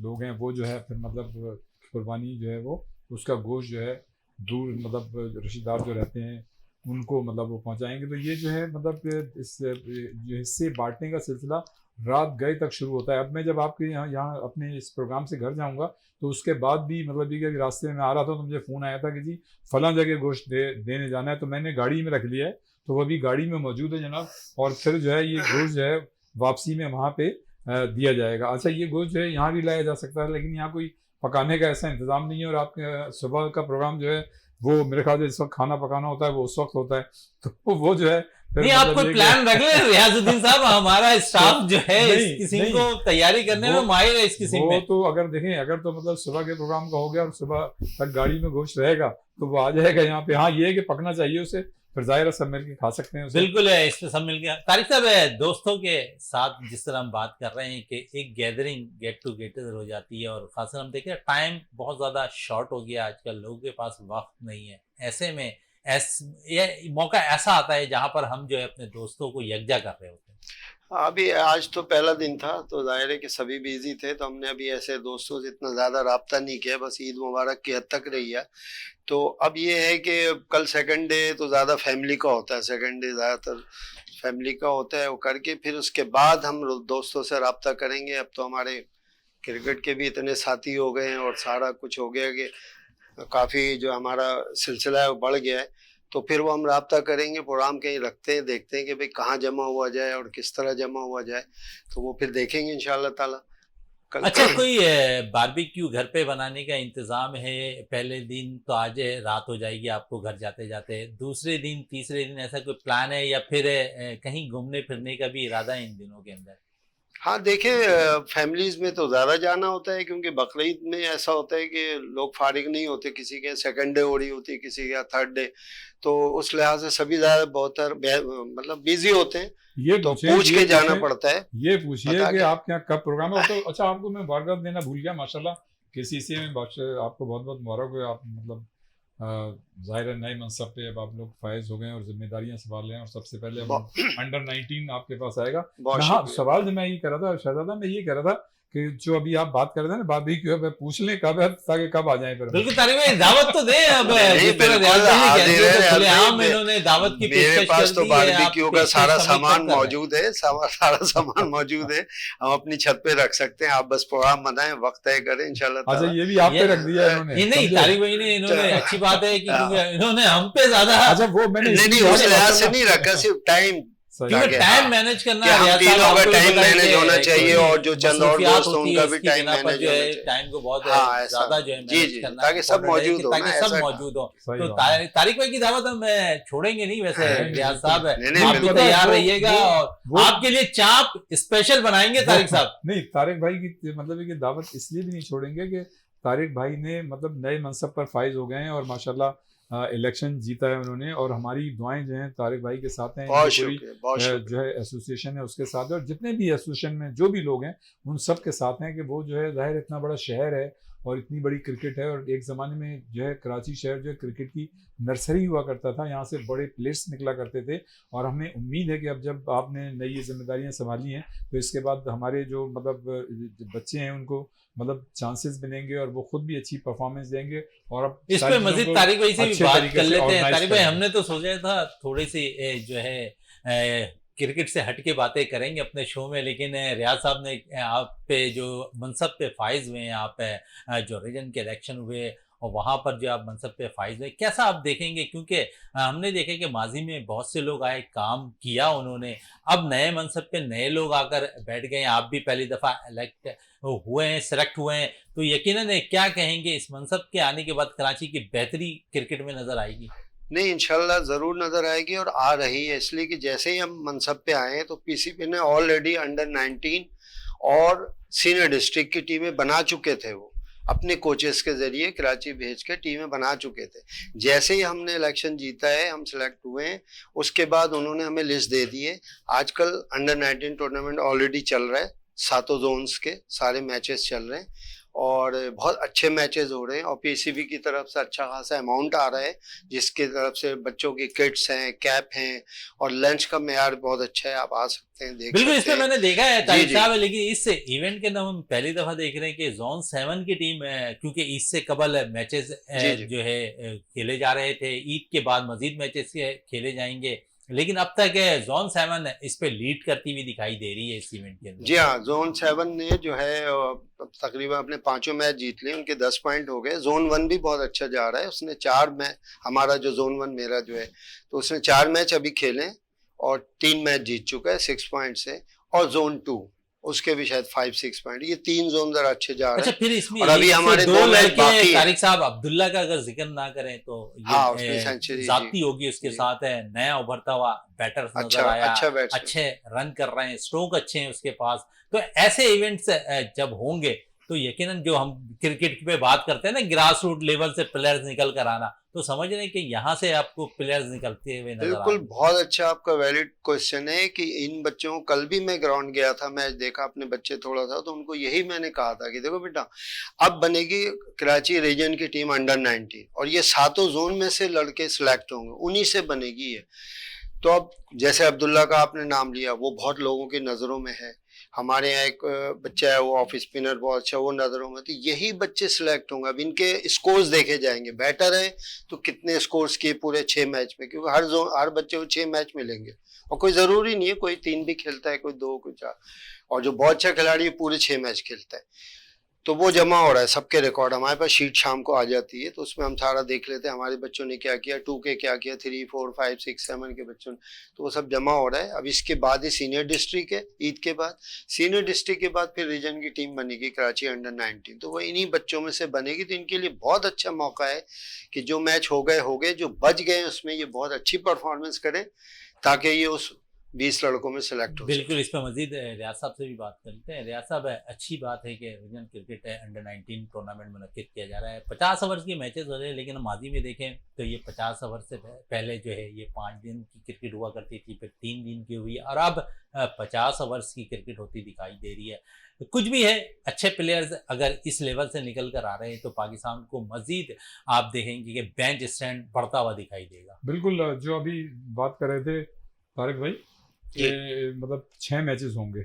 लोग हैं वो जो है फिर मतलब कुर्बानी जो है वो उसका गोश्त जो है दूर मतलब रिश्तेदार जो रहते हैं उनको मतलब वो पहुंचाएंगे। तो ये जो है मतलब इस जो हिस्से बांटने का सिलसिला रात गए तक शुरू होता है। अब मैं जब आपके यहाँ अपने इस प्रोग्राम से घर जाऊँगा तो उसके बाद भी मतलब ये कि रास्ते में आ रहा था तो मुझे फ़ोन आया था कि जी फलां जगह गोश्त देने जाना है, तो मैंने गाड़ी में रख लिया है, तो वो अभी गाड़ी में मौजूद है जनाब। और फिर जो है ये गोश्त जो है वापसी में वहाँ पे दिया जाएगा। अच्छा, ये गोश्त जो है यहाँ भी लाया जा सकता है, लेकिन यहाँ कोई पकाने का ऐसा इंतज़ाम नहीं है। और आपके सुबह का प्रोग्राम जो है वो मेरे ख्याल से जिस वक्त खाना पकाना होता है वो उस वक्त होता है, तो वो जो है नहीं, आप कोई प्लान रख ले रियाजुद्दीन साहब, हमारा स्टाफ जो है इस किस्म को तैयारी करने में माहिर है इस किस्म में। तो अगर देखें, अगर तो मतलब सुबह के प्रोग्राम का हो गया और सुबह तक गाड़ी में गोश्त रहेगा तो वो आ जाएगा यहाँ पे। हाँ, ये है कि पकना चाहिए उसे, फिर जाहिर है सब मिलकर खा सकते हैं उसे। बिल्कुल है, इस पे सब मिल गया। तारिक साहब, दोस्तों के साथ जिस तरह हम बात कर रहे हैं कि एक गैदरिंग गेट टुगेदर हो जाती है, और खासकर हम देखें टाइम बहुत ज़्यादा शॉर्ट हो गया आजकल, लोगों के पास वक्त नहीं है। ऐसे में ये मौका ऐसा आता है जहां पर हम जो है अपने दोस्तों को यकजा कर रहे होते हैं। अभी आज तो पहला दिन था तो जाहिर है कि सभी बिजी थे, तो हमने अभी ऐसे दोस्तों से इतना ज़्यादा राब्ता नहीं किया, बस ईद मुबारक की हद तक रही है। तो अब ये है कि कल सेकंड डे तो ज़्यादा फैमिली का होता है, सेकंड डे ज़्यादातर फैमिली का होता है, वो करके फिर उसके बाद हम दोस्तों से राब्ता करेंगे। अब तो हमारे क्रिकेट के भी इतने साथी हो गए हैं और सारा कुछ हो गया कि काफ़ी जो हमारा सिलसिला है वो बढ़ गया है। तो फिर वो हम राब्ता करेंगे, प्रोग्राम कहीं रखते हैं, देखते हैं कि भाई कहाँ जमा हुआ जाए और किस तरह जमा हुआ जाए, तो वो फिर देखेंगे इंशाल्लाह ताला कल। अच्छा, कोई बारबेक्यू घर पे बनाने का इंतजाम है? पहले दिन तो आज रात हो जाएगी आपको घर जाते जाते, दूसरे दिन तीसरे दिन ऐसा कोई प्लान है, या फिर कहीं घूमने फिरने का भी इरादा है इन दिनों के अंदर? हाँ देखें, फैमिलीज में तो ज़्यादा जाना होता है क्योंकि बकरीद में ऐसा होता है कि लोग फारिग नहीं होते, किसी के सेकंड डे हो रही होती है, किसी का थर्ड डे, तो उस लिहाज से सभी ज़्यादा बहुत मतलब बिजी होते हैं। ये तो पूछ के जाना पड़ता है। ये पूछिए कि आपके यहाँ कब प्रोग्राम है। तो अच्छा, आपको मैं मुबारक देना भूल गया, माशाल्लाह KCC में आपको बहुत बहुत मुबारक हो। आप मतलब ज़ाहिर है नए मनसब पे अब आप लोग फायज हो गए और जिम्मेदारियां संभाल रहे हैं, और सबसे पहले अब अंडर 19 आपके पास आएगा। हाँ, सवाल जो मैं ये कर रहा था शहजादा, मैं ये कह रहा था कि जो अभी आप बात कर रहे थे ना बारबेक्यू, है पूछ लें कब है ताकि कब आ जाए। बिल्कुल तारिक भाई, दावत तो दें। अब इन्होंने दावत की मेरे पास तो बारबेक्यू का सारा सामान मौजूद है, सारा सामान मौजूद है, हम अपनी छत पे रख सकते हैं। आप बस प्रोग्राम बनाएं, वक्त तय करें इंशाल्लाह। अच्छा, ये भी आप पे रख दिया इन्होंने? नहीं तारिक भाई ने, इन्होंने अच्छी बात है कि इन्होंने हम पे ज्यादा, अच्छा वो मैंने नहीं उस लिहाज से नहीं रखा, सिर्फ टाइम टाइम मैनेज करना है, हम तीनों का टाइम मैनेज होना चाहिए, और जो चंद और दोस्त उनका भी टाइम मैनेज होना चाहिए। टाइम को बहुत ज्यादा जो है मैनेज करना, ताकि सब मौजूद हो, ताकि सब मौजूद हो। तो तारिक भाई की दावत हम छोड़ेंगे नहीं वैसे रियाज साहब, आप भी तैयार रहिएगा और आपके लिए चाप स्पेशल बनाएंगे तारिक साहब। नहीं, तारिक भाई की मतलब कि दावत इसलिए भी नहीं छोड़ेंगे कि तारिक भाई ने मतलब नए मनसब पर फाइज हो गए हैं और माशाल्लाह इलेक्शन जीता है उन्होंने, और हमारी दुआएं जो हैं तारिक भाई के साथ हैं। पूरी जो है एसोसिएशन है उसके साथ है, और जितने भी एसोसिएशन में जो भी लोग हैं उन सब के साथ हैं कि वो जो है जाहिर इतना बड़ा शहर है और इतनी बड़ी क्रिकेट है, और एक ज़माने में जो है कराची शहर जो है क्रिकेट की नर्सरी हुआ करता था, यहाँ से बड़े प्लेयर्स निकला करते थे। और हमें उम्मीद है कि अब जब आपने नई जिम्मेदारियाँ संभाली हैं तो इसके बाद हमारे जो मतलब बच्चे हैं उनको मतलब चांसेस मिलेंगे और वो खुद भी अच्छी परफॉर्मेंस देंगे। और अब इस पे मजीद तारिक भाई से भी बात कर लेते हैं। तारिक भाई, हमने तो सोचा था थोड़ी सी जो है क्रिकेट से हटके बातें करेंगे अपने शो में, लेकिन रियाज साहब ने आप पे जो मनसब पे फाइज हुए हैं, आप जो रीजन के इलेक्शन हुए और वहाँ पर जो आप मनसब पे फाइज हुए, कैसा आप देखेंगे? क्योंकि हमने देखा कि माजी में बहुत से लोग आए, काम किया उन्होंने, अब नए मनसब पे नए लोग आकर बैठ गए, आप भी पहली दफ़ा इलेक्ट हुए हैं, सेलेक्ट हुए हैं, तो यकीनन क्या कहेंगे इस मनसब के आने के बाद कराची की बेहतरी क्रिकेट में नज़र आएगी? नहीं, इंशाल्लाह ज़रूर नज़र आएगी, और आ रही है, इसलिए कि जैसे ही हम मनसब पे आए हैं तो PCB ने ऑलरेडी अंडर 19 और सीनियर डिस्ट्रिक्ट की टीमें बना चुके थे वो। अपने कोचेस के जरिए कराची भेज के टीमें बना चुके थे। जैसे ही हमने इलेक्शन जीता है, हम सिलेक्ट हुए हैं, उसके बाद उन्होंने हमें लिस्ट दे दी है। आजकल अंडर 19 टूर्नामेंट ऑलरेडी चल रहा है, 7 जोन्स के सारे मैचेस चल रहे हैं और बहुत अच्छे मैचेस हो रहे हैं और पीसीबी की तरफ से अच्छा खासा अमाउंट आ रहा है, जिसकी तरफ से बच्चों की किट्स हैं, कैप हैं और लंच का मेयार बहुत अच्छा है। आप आ सकते हैं, देख बिल्कुल, सकते इसमें हैं। मैंने देखा है जी, तारिक जी। साहब, लेकिन इस इवेंट के अंदर हम पहली दफा देख रहे हैं कि जोन 7 की टीम क्योंकि इससे कबल मैचेस जी, जी। जो है खेले जा रहे थे, ईद के बाद मजीद मैचेस खेले जाएंगे, लेकिन अब तक जोन 7 इस पे लीड करती हुई दिखाई दे रही है इस इवेंट के अंदर। जी हाँ, जोन 7 ने जो है तकरीबन अपने 5 मैच जीत लिए, उनके 10 पॉइंट हो गए। जोन 1 भी बहुत अच्छा जा रहा है, उसने 4 मैच, हमारा जो जोन 1 मेरा जो है, तो उसने 4 मैच अभी खेले और 3 मैच जीत चुका है 6 पॉइंट से। और जोन 2 उसके भी शायद 5-6 पॉइंट, ये 3 जोन जरा अच्छे जा रहे अच्छा, हैं। फिर इसमें और अभी इससे हमारे दो 2 मैच लड़के बाकी हैं। तारिक साहब, अब्दुल्ला का अगर जिक्र ना करें तो हाँ, ये उसने सेंचुरी जाती होगी उसके जी। साथ है, नया उभरता हुआ बैटर नजर अच्छा आया, अच्छा बैट्समैन। अच्छे रन कर रहे हैं, स्ट्रोक अच्छे हैं उसके पास। तो ऐसे इवेंट्स जब होंगे तो यकीनन जो हम क्रिकेट पे बात करते हैं ना, ग्रास रूट लेवल से प्लेयर्स निकल कर आना, तो समझ रहे हैं कि यहाँ से आपको प्लेयर्स निकलते हुए नजर बिल्कुल, आएंगे। बहुत अच्छा आपका वैलिड क्वेश्चन है कि इन बच्चों को, कल भी मैं ग्राउंड गया था, मैच देखा अपने बच्चे थोड़ा सा, तो उनको यही मैंने कहा था कि देखो बेटा, अब बनेगी कराची रीजन की टीम अंडर 19 और ये 7 जोन में से लड़के सिलेक्ट होंगे, उन्हीं से बनेगी ये। तो अब जैसे अब्दुल्ला का आपने नाम लिया, वो बहुत लोगों की नज़रों में है। हमारे यहाँ एक बच्चा है, वो ऑफ स्पिनर बहुत अच्छा, वो नज़रों में, तो यही बच्चे सिलेक्ट होंगे। अब इनके स्कोर्स देखे जाएंगे, बेटर है तो कितने स्कोर्स किए पूरे 6 मैच में, क्योंकि हर बच्चे को 6 मैच मिलेंगे और कोई ज़रूरी नहीं है, कोई 3 भी खेलता है, कोई 2, कोई 4, और जो बहुत अच्छा खिलाड़ी है पूरे 6 मैच खेलता है। तो वो जमा हो रहा है, सबके रिकॉर्ड हमारे पास शीट शाम को आ जाती है, तो उसमें हम सारा देख लेते हैं हमारे बच्चों ने क्या किया, 2 के क्या किया, 3, 4, 5, 6, 7 के बच्चों ने, तो वो सब जमा हो रहा है। अब इसके बाद ही सीनियर डिस्ट्रिक्ट है, ईद के बाद सीनियर डिस्ट्रिक्ट के बाद फिर रीजन की टीम बनेगी कराची अंडर 19, तो वो इन्हीं बच्चों में से बनेगी। तो इनके लिए बहुत अच्छा मौका है कि जो मैच हो गए, जो बच गए उसमें ये बहुत अच्छी परफॉर्मेंस करें, ताकि ये उस 20 लड़कों में सिलेक्ट हो। बिल्कुल, इस पर मजीद रियाज साहब से भी बात करते हैं। रियाज साहब, अच्छी बात है कि रीजनल क्रिकेट अंडर 19 टूर्नामेंट मुनक्किद किया जा रहा है, 50 ओवर्स की मैचेस हो रहे हैं, लेकिन माजी में देखें तो ये 50 ओवर से पहले जो है ये 5 दिन की क्रिकेट हुआ करती थी, फिर 3 दिन की हुई और अब 50 ओवर्स की क्रिकेट होती दिखाई दे रही है। कुछ भी है, अच्छे प्लेयर्स अगर इस लेवल से निकल कर आ रहे हैं तो पाकिस्तान को मजीद आप देखेंगे कि बेंच स्टैंड बढ़ता हुआ दिखाई देगा। बिल्कुल, जो अभी बात कर रहे थे तारिक भाई कि मतलब 6 मैचेस होंगे,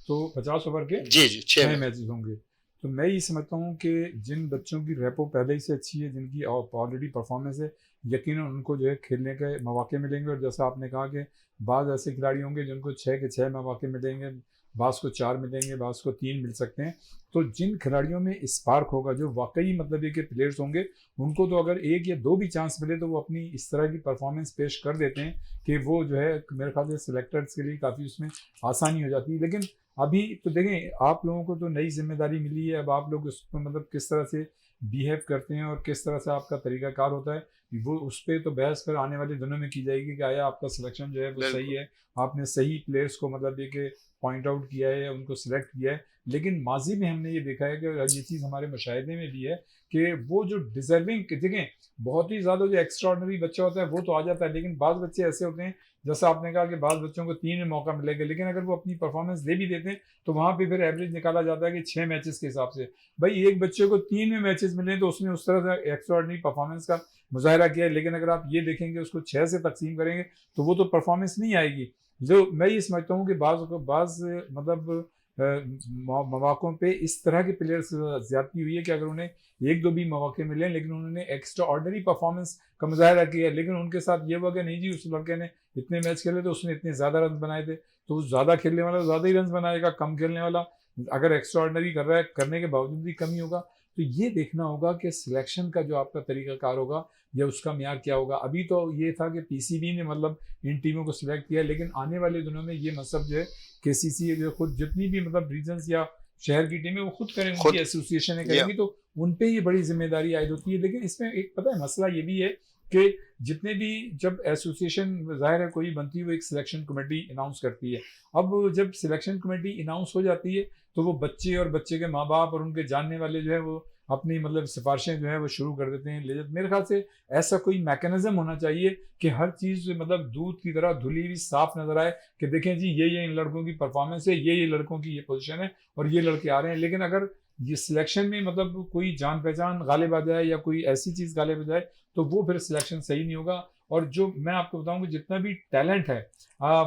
तो 50 ओवर के जी 6 मैचेस होंगे। तो मैं ये समझता हूँ कि जिन बच्चों की रेपो पहले ही से अच्छी है, जिनकी ऑलरेडी परफॉर्मेंस है, यकीनन उनको जो है खेलने के मौके मिलेंगे। और जैसा आपने कहा कि बाद ऐसे खिलाड़ी होंगे जिनको 6 के 6 मौके मिलेंगे, बास को 4 मिलेंगे, बास को 3 मिल सकते हैं। तो जिन खिलाड़ियों में स्पार्क होगा, जो वाकई मतलब ये के प्लेयर्स होंगे, उनको तो अगर 1 या 2 भी चांस मिले तो वो अपनी इस तरह की परफॉर्मेंस पेश कर देते हैं कि वो जो है मेरे ख्याल से सिलेक्टर्स के लिए काफ़ी उसमें आसानी हो जाती है। लेकिन अभी तो देखें, आप लोगों को तो नई जिम्मेदारी मिली है, अब आप लोग उस पर मतलब किस तरह से बिहेव करते हैं और किस तरह से आपका तरीकाकार होता है, वो उस पर तो बहस फिर आने वाले दिनों में की जाएगी कि आया आपका सिलेक्शन जो है वो सही है, आपने सही प्लेयर्स को मतलब ये कि पॉइंट आउट किया है, उनको सिलेक्ट किया है। लेकिन माजी में हमने ये देखा है कि ये चीज़ हमारे मुशाहिदे में भी है कि वो जो डिजर्विंग, देखें बहुत ही ज़्यादा जो एक्स्ट्राऑर्डिनरी बच्चा होता है वो तो आ जाता है, लेकिन बाज़ बच्चे ऐसे होते हैं, जैसा आपने कहा कि बाज़ बच्चों को 3 में मौका मिलेगा, लेकिन अगर वो अपनी परफॉर्मेंस दे भी देते हैं तो वहाँ पे फिर एवरेज निकाला जाता है कि 6 मैचेस के हिसाब से। भाई एक बच्चे को 3 में मैचेस मिले तो उसने उस तरह से एक्स्ट्राऑर्डिनरी परफॉर्मेंस का मुजाहरा किया है, लेकिन अगर आप ये देखेंगे उसको 6 से तकसीम करेंगे तो वो तो परफॉर्मेंस नहीं आएगी। जो मैं ये समझता हूँ कि बाज़ मतलब मौक़ों पे इस तरह के प्लेयर्स ज़्यादती हुई है कि अगर उन्हें 1-2 भी मौके मिले, लेकिन उन्होंने एक्स्ट्रा ऑर्डनरी परफॉर्मेंस का मुजाहरा किया, लेकिन उनके साथ ये हुआ कि नहीं जी, उस लड़के ने इतने मैच खेले तो उसने इतने ज़्यादा रन बनाए थे, तो उस ज़्यादा खेलने वाला ज़्यादा ही रन बनाएगा, कम खेलने वाला अगर एक्स्ट्रा ऑर्डनरी कर रहा है, करने के बावजूद भी कमी होगा। तो ये देखना होगा कि सिलेक्शन का जो आपका तरीक़ाकार होगा या उसका म्यार क्या होगा। अभी तो ये था कि पीसीबी ने मतलब इन टीमों को सिलेक्ट किया, लेकिन आने वाले दिनों में ये मसलब जो है केसीसी जो खुद जितनी भी मतलब रीजन्स या शहर की टीमें वो खुद करेंगे, उनकी एसोसिएशन करेंगी, तो उन पे ये बड़ी जिम्मेदारी आयद होती है। लेकिन इसमें एक पता है मसला ये भी है कि जितने भी जब एसोसिएशन ज़ाहिर है कोई बनती है वो एक सिलेक्शन कमेटी अनाउंस करती है। अब जब सिलेक्शन कमेटी अनाउंस हो जाती है तो वो बच्चे और बच्चे के माँ बाप और उनके जानने वाले जो है वो अपनी मतलब सिफारिशें जो है वो शुरू कर देते हैं ले जाते। मेरे ख्याल से ऐसा कोई मैकेनिज्म होना चाहिए कि हर चीज़ मतलब दूध की तरह धुली हुई साफ नजर आए कि देखें जी ये इन लड़कों की परफॉर्मेंस है, ये लड़कों की ये पोजीशन है और ये लड़के आ रहे हैं। लेकिन अगर ये सिलेक्शन में मतलब कोई जान पहचान गालिब आ जाए या कोई ऐसी चीज़ गालिब आ जाए तो वो फिर सिलेक्शन सही नहीं होगा। और जो मैं आपको बताऊं कि जितना भी टैलेंट है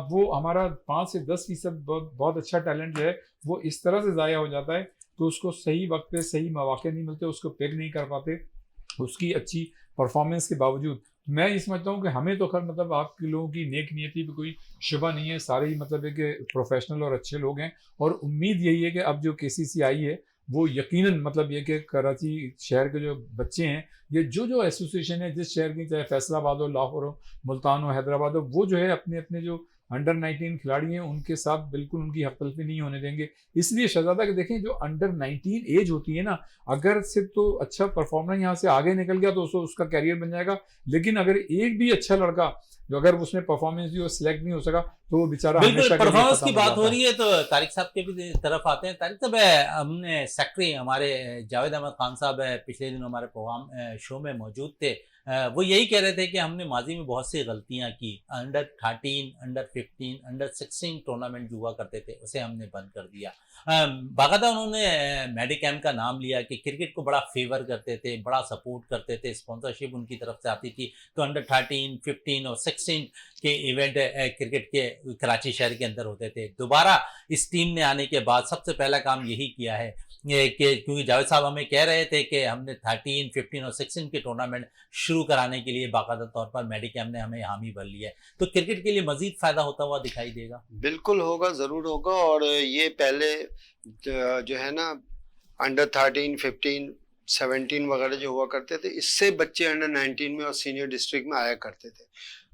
वो हमारा 5 से 10% बहुत बहुत अच्छा टैलेंट जो है वो इस तरह से ज़ाया हो जाता है तो उसको सही वक्त पे सही मौके नहीं मिलते, उसको पिक नहीं कर पाते उसकी अच्छी परफॉर्मेंस के बावजूद। मैं ये समझता हूँ कि हमें तो खैर मतलब आपके लोगों की नेक नियति पे कोई शुबा नहीं है, सारे ही मतलब है कि प्रोफेशनल और अच्छे लोग हैं। और उम्मीद यही है कि अब जो KCC आई है वो यकीनन मतलब ये कि कराची शहर के जो बच्चे हैं ये जो एसोसिएशन है जिस शहर की, चाहे फैसलाबाद हो, लाहौर हो, मुल्तान हो, हैदराबाद हो, वो जो है अपने अपने जो अंडर 19 खिलाड़ी हैं उनके साथ बिल्कुल उनकी हफ्तलफी नहीं होने देंगे। इसलिए शहजादा के देखें जो अंडर 19 एज होती है ना, अगर सिर्फ तो अच्छा परफॉर्मर यहाँ से आगे निकल गया तो उसका कैरियर बन जाएगा। लेकिन अगर एक भी अच्छा लड़का जो अगर उसमें परफॉर्मेंस भी सिलेक्ट नहीं हो सका तो वो बेचारा बिल्कुल परफॉर्मेंस की बात हो रही है तो तारिक साहब के भी तरफ आते हैं। तारिक साहब, हमने सेक्रेटरी हमारे जावेद अहमद खान साहब पिछले दिन हमारे प्रोग्राम शो में मौजूद थे, वो यही कह रहे थे कि हमने माजी में बहुत सी गलतियां की। अंडर 13, अंडर 15, अंडर 16 टूर्नामेंट जो हुआ करते थे उसे हमने बंद कर दिया। बाकायदा उन्होंने मेडिकैम का नाम लिया कि क्रिकेट को बड़ा फेवर करते थे, बड़ा सपोर्ट करते थे, स्पॉन्सरशिप उनकी तरफ से आती थी। तो अंडर 13, 15 और 16 के इवेंट क्रिकेट के कराची शहर के अंदर होते थे। दोबारा इस टीम ने आने के बाद सबसे पहला काम यही किया है कि क्योंकि जावेद साहब हमें कह रहे थे कि हमने 13, 15 और 16 के टूर्नामेंट शुरू कराने के लिए बाकायदा तौर पर मेडिकैम ने हमें हामी भर लिया है। तो क्रिकेट के लिए मजीद फायदा होता हुआ दिखाई देगा। बिल्कुल होगा, जरूर होगा। और ये पहले जो है ना अंडर 13, 15, 17 वगैरह जो हुआ करते थे, इससे बच्चे अंडर 19 में और सीनियर डिस्ट्रिक्ट में आया करते थे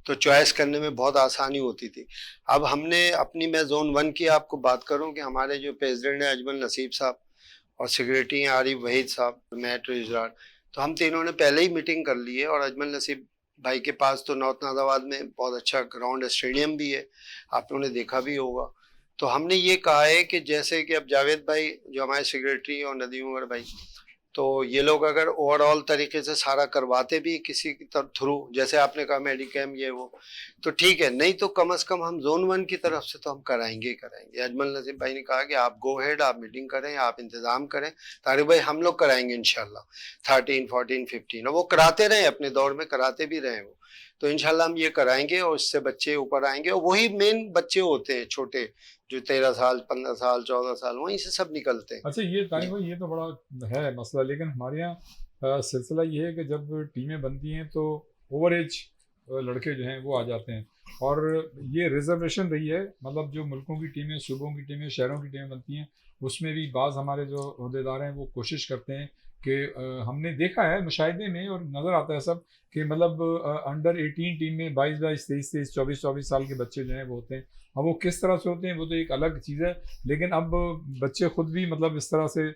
तो चॉइस करने में बहुत आसानी होती थी। अब हमने अपनी, मैं जोन 1 की आपको बात करूं कि हमारे जो प्रेसिडेंट है अजमल नसीब साहब और सेक्रेटरी हैं आरिफ वहीद साहब, मैट इजरार, तो हम तीनों ने पहले ही मीटिंग कर ली है। और अजमल नसीब भाई के पास तो नॉर्थ नाजाबाद में बहुत अच्छा ग्राउंड स्टेडियम भी है, आप लोगों ने देखा भी होगा। तो हमने ये कहा है कि जैसे कि अब जावेद भाई जो हमारे सेक्रेटरी और नदीम उमर भाई, तो ये लोग अगर ओवरऑल तरीके से सारा करवाते भी किसी की थ्रू, जैसे आपने कहा मेडिकैम ये वो, तो ठीक है। नहीं तो कम से कम हम जोन 1 की तरफ से तो हम कराएंगे। अजमल नसीब भाई ने कहा कि आप गो हेड, आप मीटिंग करें, आप इंतजाम करें। तारिक भाई हम लोग कराएंगे इंशाल्लाह 13, 14, 15, और वो कराते रहे, अपने दौर में कराते भी रहे वो। तो इंशाल्लाह हम ये कराएंगे और इससे बच्चे ऊपर आएंगे। और वही मेन बच्चे होते हैं छोटे, जो 13 साल, 15 साल, 14 साल, वहीं से सब निकलते हैं। अच्छा ये तारिक भाई ये तो बड़ा है मसला, लेकिन हमारे यहाँ सिलसिला ये है कि जब टीमें बनती हैं तो ओवर एज लड़के जो हैं वो आ जाते हैं। और ये रिजर्वेशन रही है, मतलब जो मुल्कों की टीमें, सूबों की टीमें, शहरों की टीमें बनती हैं उसमें भी बाज़ हमारे जो अहदेदार हैं वो कोशिश करते हैं कि हमने देखा है मुशाहिदे में और नज़र आता है सब कि मतलब अंडर 18 टीम में 22, 23, 24 साल के बच्चे जो हैं वो होते हैं। अब वो किस तरह से होते हैं वो तो एक अलग चीज़ है, लेकिन अब बच्चे खुद भी मतलब इस तरह से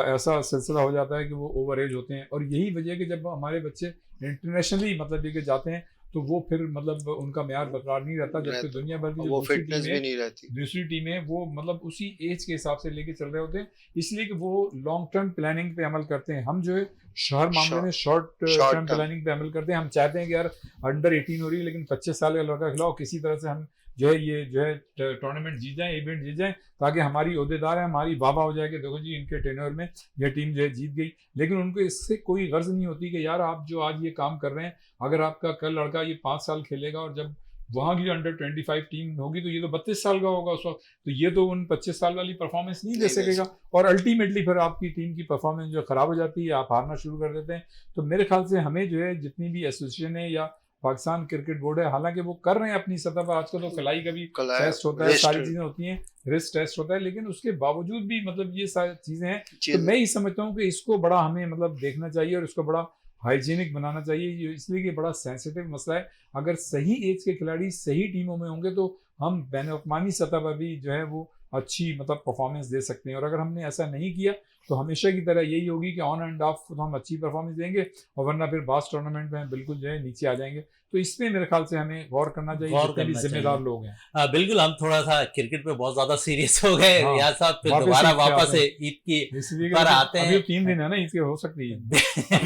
ऐसा सिलसिला हो जाता है कि वो ओवर एज होते हैं। और यही वजह है कि जब हमारे बच्चे इंटरनेशनली मतलब लेके जाते हैं तो वो फिर मतलब उनका म्यार बरकरार नहीं रहता, जबकि दुनिया भर की वो फिटनेस भी नहीं रहती, दूसरी टीमें वो मतलब उसी एज के हिसाब से लेके चल रहे होते हैं, इसलिए कि वो लॉन्ग टर्म प्लानिंग पे अमल करते हैं। हम जो है हर मामले में शॉर्ट टर्म प्लानिंग पे अमल करते हैं। हम चाहते हैं कि यार अंडर 18 हो रही है लेकिन 25 साल का लड़का खिलाओ, किसी तरह से हम जो है ये जो है टूर्नामेंट जीत जाएं, इवेंट जीत जाएं, ताकि हमारी अहदेदार है, हमारी वाहवा हो जाए कि देखो जी इनके टेन्योर में यह टीम जो है जीत गई। लेकिन उनको इससे कोई गर्ज नहीं होती कि यार आप जो आज ये काम कर रहे हैं, अगर आपका कल लड़का ये 5 साल खेलेगा और जब वहाँ की अंडर 25 टीम होगी तो ये तो 32 साल का होगा उस वक्त, तो ये तो उन 25 साल वाली परफॉर्मेंस नहीं दे सकेगा और अल्टीमेटली फिर आपकी टीम की परफॉर्मेंस जो खराब हो जाती है, आप हारना शुरू कर देते हैं। तो मेरे ख्याल से हमें जो है जितनी भी एसोसिएशन है या पाकिस्तान क्रिकेट बोर्ड है, हालांकि वो कर रहे हैं अपनी सतह पर, आजकल तो कलाई का भी टेस्ट होता है, सारी चीजें होती हैं, रिस्क टेस्ट होता है, लेकिन उसके बावजूद भी मतलब ये सारी चीजें हैं। तो मैं ही समझता हूँ कि इसको बड़ा हमें मतलब देखना चाहिए और इसको बड़ा हाइजीनिक बनाना चाहिए, इसलिए कि बड़ा सेंसिटिव मसला है। अगर सही एज के खिलाड़ी सही टीमों में होंगे तो हम बैन-अ-अक़वामी सतह पर भी जो है वो अच्छी मतलब परफॉर्मेंस दे सकते हैं, और अगर हमने ऐसा नहीं किया तो हमेशा की तरह यही होगी कि ऑन एंड ऑफ तो हम अच्छी परफॉर्मेंस देंगे, और वरना फिर बास टूर्नामेंट में बिल्कुल जो है नीचे आ जाएंगे। तो इसमें मेरे ख्याल से हमें गौर करना चाहिए, गौर जितने भी करना जिम्मेदार चाहिए। लोग हैं। बिल्कुल, हम थोड़ा सा क्रिकेट पे बहुत ज्यादा सीरियस हो गए हाँ, रियाज साहब, फिर वापस दोबारा ईद पे वापस आते हैं। ईद की इसलिए पर आते अभी हैं। 3 दिन है ना, इसके हो सकती है।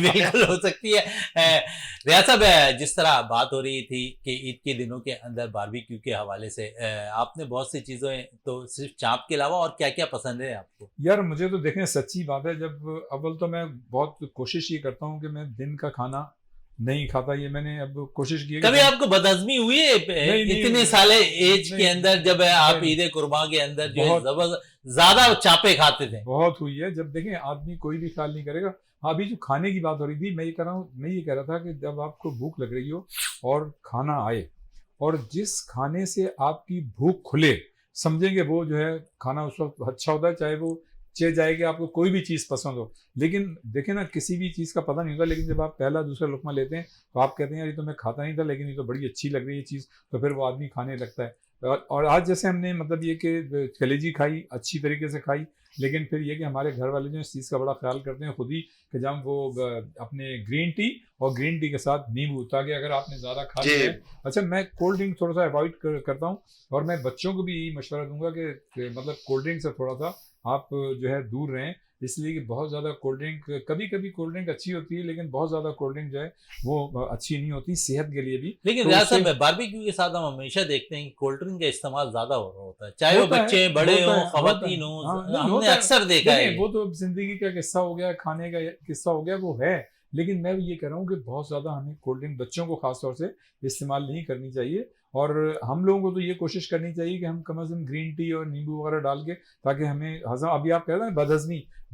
बिल्कुल हो सकती है। रियाज साहब, जिस तरह बात हो रही थी कि ईद के दिनों के अंदर बारबेक्यू के हवाले से आपने बहुत सी चीज़ें, तो सिर्फ चाप के अलावा और क्या क्या पसंद है आपको? यार मुझे तो देखें, सच्ची बात है, जब अव्वल तो मैं बहुत कोशिश ये करता हूँ कि मैं दिन का खाना नहीं खाता। ये मैंने अब कोशिश की है कि कभी आपको बदहजमी हुई है नहीं, इतने साले एज नहीं, के अंदर, जब आप नहीं, ईद कुर्बान के अंदर जो है बहुत ज्यादा चापे खाते थे? बहुत हुई है। जब देखें, आदमी कोई भी ख्याल नहीं करेगा। हाँ, अभी जो खाने की बात हो रही थी, मैं ये कह रहा था कि जब आपको भूख लग रही हो और खाना आए, और जिस खाने से आपकी भूख खुले, समझेंगे वो जो है खाना उस वक्त अच्छा होता है, चाहे वो जाए कि आपको कोई भी चीज़ पसंद हो। लेकिन देखें ना, किसी भी चीज़ का पता नहीं होता, लेकिन जब आप पहला दूसरा लुकमा लेते हैं तो आप कहते हैं यार ये तो मैं खाता नहीं था, लेकिन ये तो बड़ी अच्छी लग रही है चीज़, तो फिर वो आदमी खाने लगता है। और आज जैसे हमने मतलब ये कि कलेजी खाई, अच्छी तरीके से खाई, लेकिन फिर ये कि हमारे घर वाले जो इस चीज़ का बड़ा ख्याल करते हैं खुद ही, कि जब वो अपने ग्रीन टी और ग्रीन टी के साथ नींबू, ताकि अगर आपने ज़्यादा खा लिया है। अच्छा, मैं कोल्ड ड्रिंक थोड़ा सा अवॉइड करता हूँ, और मैं बच्चों को भी यही मशवरा दूंगा कि मतलब कोल्ड ड्रिंक से थोड़ा सा आप जो है दूर रहें, इसलिए कि बहुत ज़्यादा कोल्ड ड्रिंक, कभी कभी कोल्ड ड्रिंक अच्छी होती है, लेकिन बहुत ज़्यादा कोल्ड ड्रिंक जो है वो अच्छी नहीं होती सेहत के लिए भी। लेकिन तो रियाज उससे साहब, बारबेक्यू के साथ हम हमेशा देखते हैं कि कोल्ड ड्रिंक का इस्तेमाल ज्यादा हो रहा होता है, चाहे वो होता है, बच्चे बड़े होता हों, है, होता है। खवातीन हों, हाँ, नहीं, हमने होता है। अक्सर देखा है। देखिए, वो तो जिंदगी का किस्सा हो गया, खाने का किस्सा हो गया, वो है। लेकिन मैं ये कह रहा हूँ कि बहुत ज़्यादा हमें कोल्ड ड्रिंक बच्चों को खास तौर से इस्तेमाल नहीं करनी चाहिए, और हम लोगों को तो ये कोशिश करनी चाहिए कि हम कम से कम ग्रीन टी और नींबू वगैरह डाल के, ताकि हमें हजम, अभी आप कह रहे हैं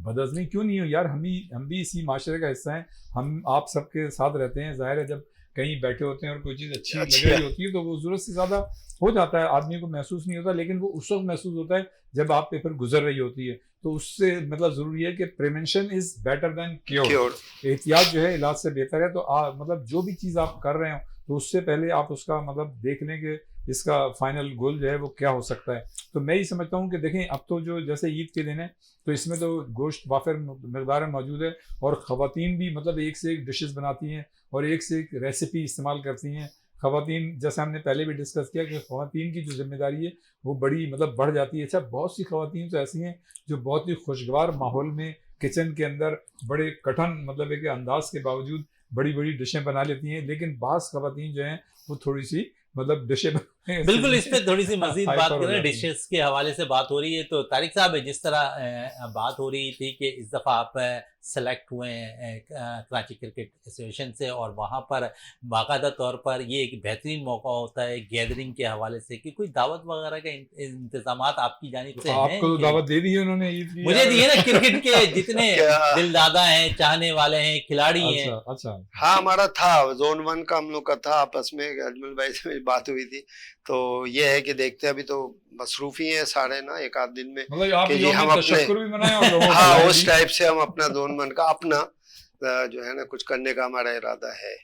बदहजमी क्यों नहीं हो यार, हम भी इसी माशरे का हिस्सा हैं, हम आप सबके साथ रहते हैं। जाहिर है, जब कहीं बैठे होते हैं और कोई चीज़ अच्छी लग रही होती है, तो वो ज़रूरत से ज़्यादा हो जाता है, आदमी को महसूस नहीं होता, लेकिन वो उस वक्त महसूस होता है जब आप पे फिर गुजर रही होती है। तो उससे मतलब ज़रूरी है कि prevention is better than cure. एहतियात जो है इलाज से बेहतर है। तो मतलब जो भी चीज़ आप कर रहे हो, तो उससे पहले आप उसका मतलब देख लें कि इसका फाइनल गोल जो है वो क्या हो सकता है। तो मैं ही समझता हूँ कि देखें, अब तो जो जैसे ईद के दिन है, तो इसमें तो गोश्त वाफिर मकदार में मौजूद है, और ख़वातीन भी मतलब एक से एक डिशेस बनाती हैं और एक से एक रेसिपी इस्तेमाल करती हैं। ख़वातीन, जैसे हमने पहले भी डिस्कस किया कि ख़वातीन की जो जिम्मेदारी है वो बड़ी मतलब बढ़ जाती है। अच्छा, बहुत सी ख़वातीन तो ऐसी हैं जो बहुत ही खुशगवार माहौल में किचन के अंदर बड़े कठिन मतलब एक अंदाज के बावजूद बड़ी बड़ी डिशें बना लेती हैं, लेकिन बाज़ ख़वातीन जो हैं वो थोड़ी सी मतलब डिशें बिल्कुल, इस पे थोड़ी सी मजीद बात हाइपर हो करें, जाती हैं। डिशेस के हवाले से बात हो रही है, तो तारिक साहब, जिस तरह बात हो रही थी कि इस दफ़ा आप सेलेक्ट हुए हैं कराची क्रिकेट एसोसिएशन से, और वहाँ पर बाकायदा तौर पर ये एक बेहतरीन मौका होता है गैदरिंग के हवाले से, कि कोई दावत वगैरह का इंतजाम आपकी जानिब से हैं? आपको तो दावत दे दी है उन्होंने ईद की? मुझे दिए ना, क्रिकेट के जितने क्या? दिलदादा हैं, चाहने वाले हैं, खिलाड़ी हैं। अच्छा अच्छा। हाँ, हमारा था जोन 1 का, हम लोग का था, आपस में अजमल भाई से मेरी बात हुई थी। तो ये है कि देखते हैं, अभी तो मसरूफ ही हैं सारे ना, एक आध दिन में मतलब आप कि जी यौम हम अपने तशक्कुर भी मनाएं और लोगों को हाँ, खिलाएं उस भी। टाइप से हम अपना जोन 1 का अपना जो है ना कुछ करने का हमारा इरादा है।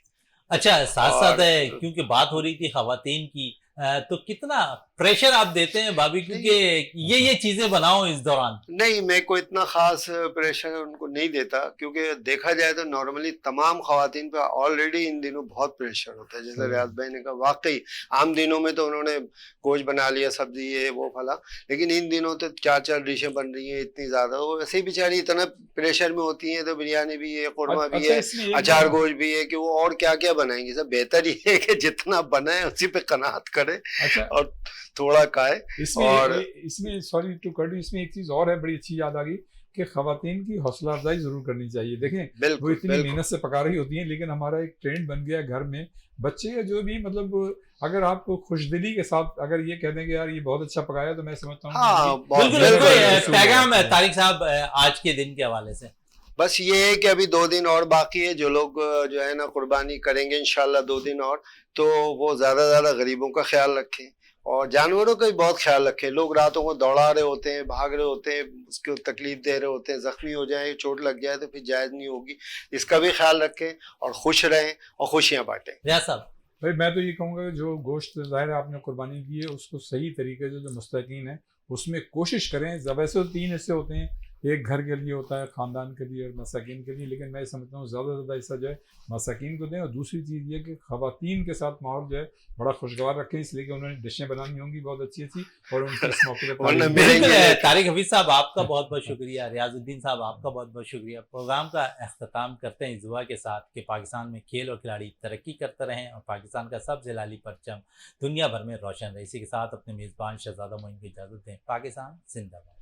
अच्छा, साथ साथ और क्योंकि बात हो रही थी खवातीन की, तो कितना प्रेशर आप देते हैं बारबेक्यू के, ये चीजें बनाओ इस दौरान? नहीं, मैं कोई इतना खास प्रेशर उनको नहीं देता, क्योंकि देखा जाए तो नॉर्मली तमाम खवातीन पे ऑलरेडी इन दिनों बहुत प्रेशर होता है। जैसे रियाज भाई ने कहा, वाकई आम दिनों में तो उन्होंने गोश्त बना लिया, सब्जी ये वो फला, लेकिन इन दिनों तो 4-4 डिशें बन रही हैं इतनी ज्यादा। वो वैसे ही बेचारी इतना प्रेशर में होती हैं, तो बिरयानी भी है, कुरमा भी है, इसमें एक अचार गोश्त भी है, कि वो और क्या क्या बनाएंगे। सब बेहतर ये है कि जितना बनाए उसी पे कनात करे अच्छा, और थोड़ा खाए। और इसमें सॉरी टू कट, इसमें एक चीज और है, बड़ी अच्छी याद आ गई कि खवातीन की हौसला अफजाई जरूर करनी चाहिए। देखें, वो बिल्कुल इतनी बिल्कुल मेहनत से पका रही होती हैं, लेकिन हमारा एक ट्रेंड बन गया घर में, बच्चे या जो भी मतलब अगर आप खुशदिली के साथ अगर ये कह दें कि यार ये बहुत अच्छा पकाया, तो मैं समझता हूँ हाँ, बिल्कुल। बिल्कुल। पैगाम है तारिक साहब आज के दिन के हवाले से? बस ये है कि अभी 2 दिन और बाकी है, जो लोग जो है ना कुर्बानी करेंगे इंशाल्लाह 2 दिन और, तो वो ज्यादा गरीबों का ख्याल रखें और जानवरों का भी बहुत ख्याल रखें। लोग रातों को दौड़ा रहे होते हैं, भाग रहे होते हैं, उसको तकलीफ दे रहे होते हैं, जख्मी हो जाए, चोट लग जाए तो फिर जायज नहीं होगी। इसका भी ख्याल रखें और खुश रहें और खुशियां बांटें। रियाज साहब? भाई मैं तो ये कहूँगा जो गोश्त ज़ाहिर है आपने कुर्बानी की है, उसको सही तरीके से जो मुस्तकीन है उसमें कोशिश करें। वैसे तो 3 हिस्से होते हैं, एक घर के लिए होता है, ख़ानदान के लिए और मसाकीन के लिए, लेकिन मैं समझता हूँ ज़्यादा से ज़्यादा हिस्सा जो है मसाकीन को दें। और दूसरी चीज़ ये कि ख़वातीन के साथ माहौल जो है बड़ा खुशगवार रखें, इसलिए कि उन्होंने डिशें बनानी होंगी बहुत अच्छी अच्छी, और उनकी इस मौके पर वरना तारीफ मेरे- बिल्कुल तारिक हफीज साहब, आपका बहुत बहुत शुक्रिया। रियाजुद्दीन साहब, आपका बहुत बहुत शुक्रिया। प्रोग्राम का अख्ताम करते हैं इस दुआ के साथ कि पाकिस्तान में खेल और खिलाड़ी तरक्की करते रहें और पाकिस्तान का सब्ज़ हिलाली परचम दुनिया भर में रोशन रहे। इसी के साथ अपने मेज़बान शहजादा मोइन को इजाज़त दें। पाकिस्तान जिंदाबाद।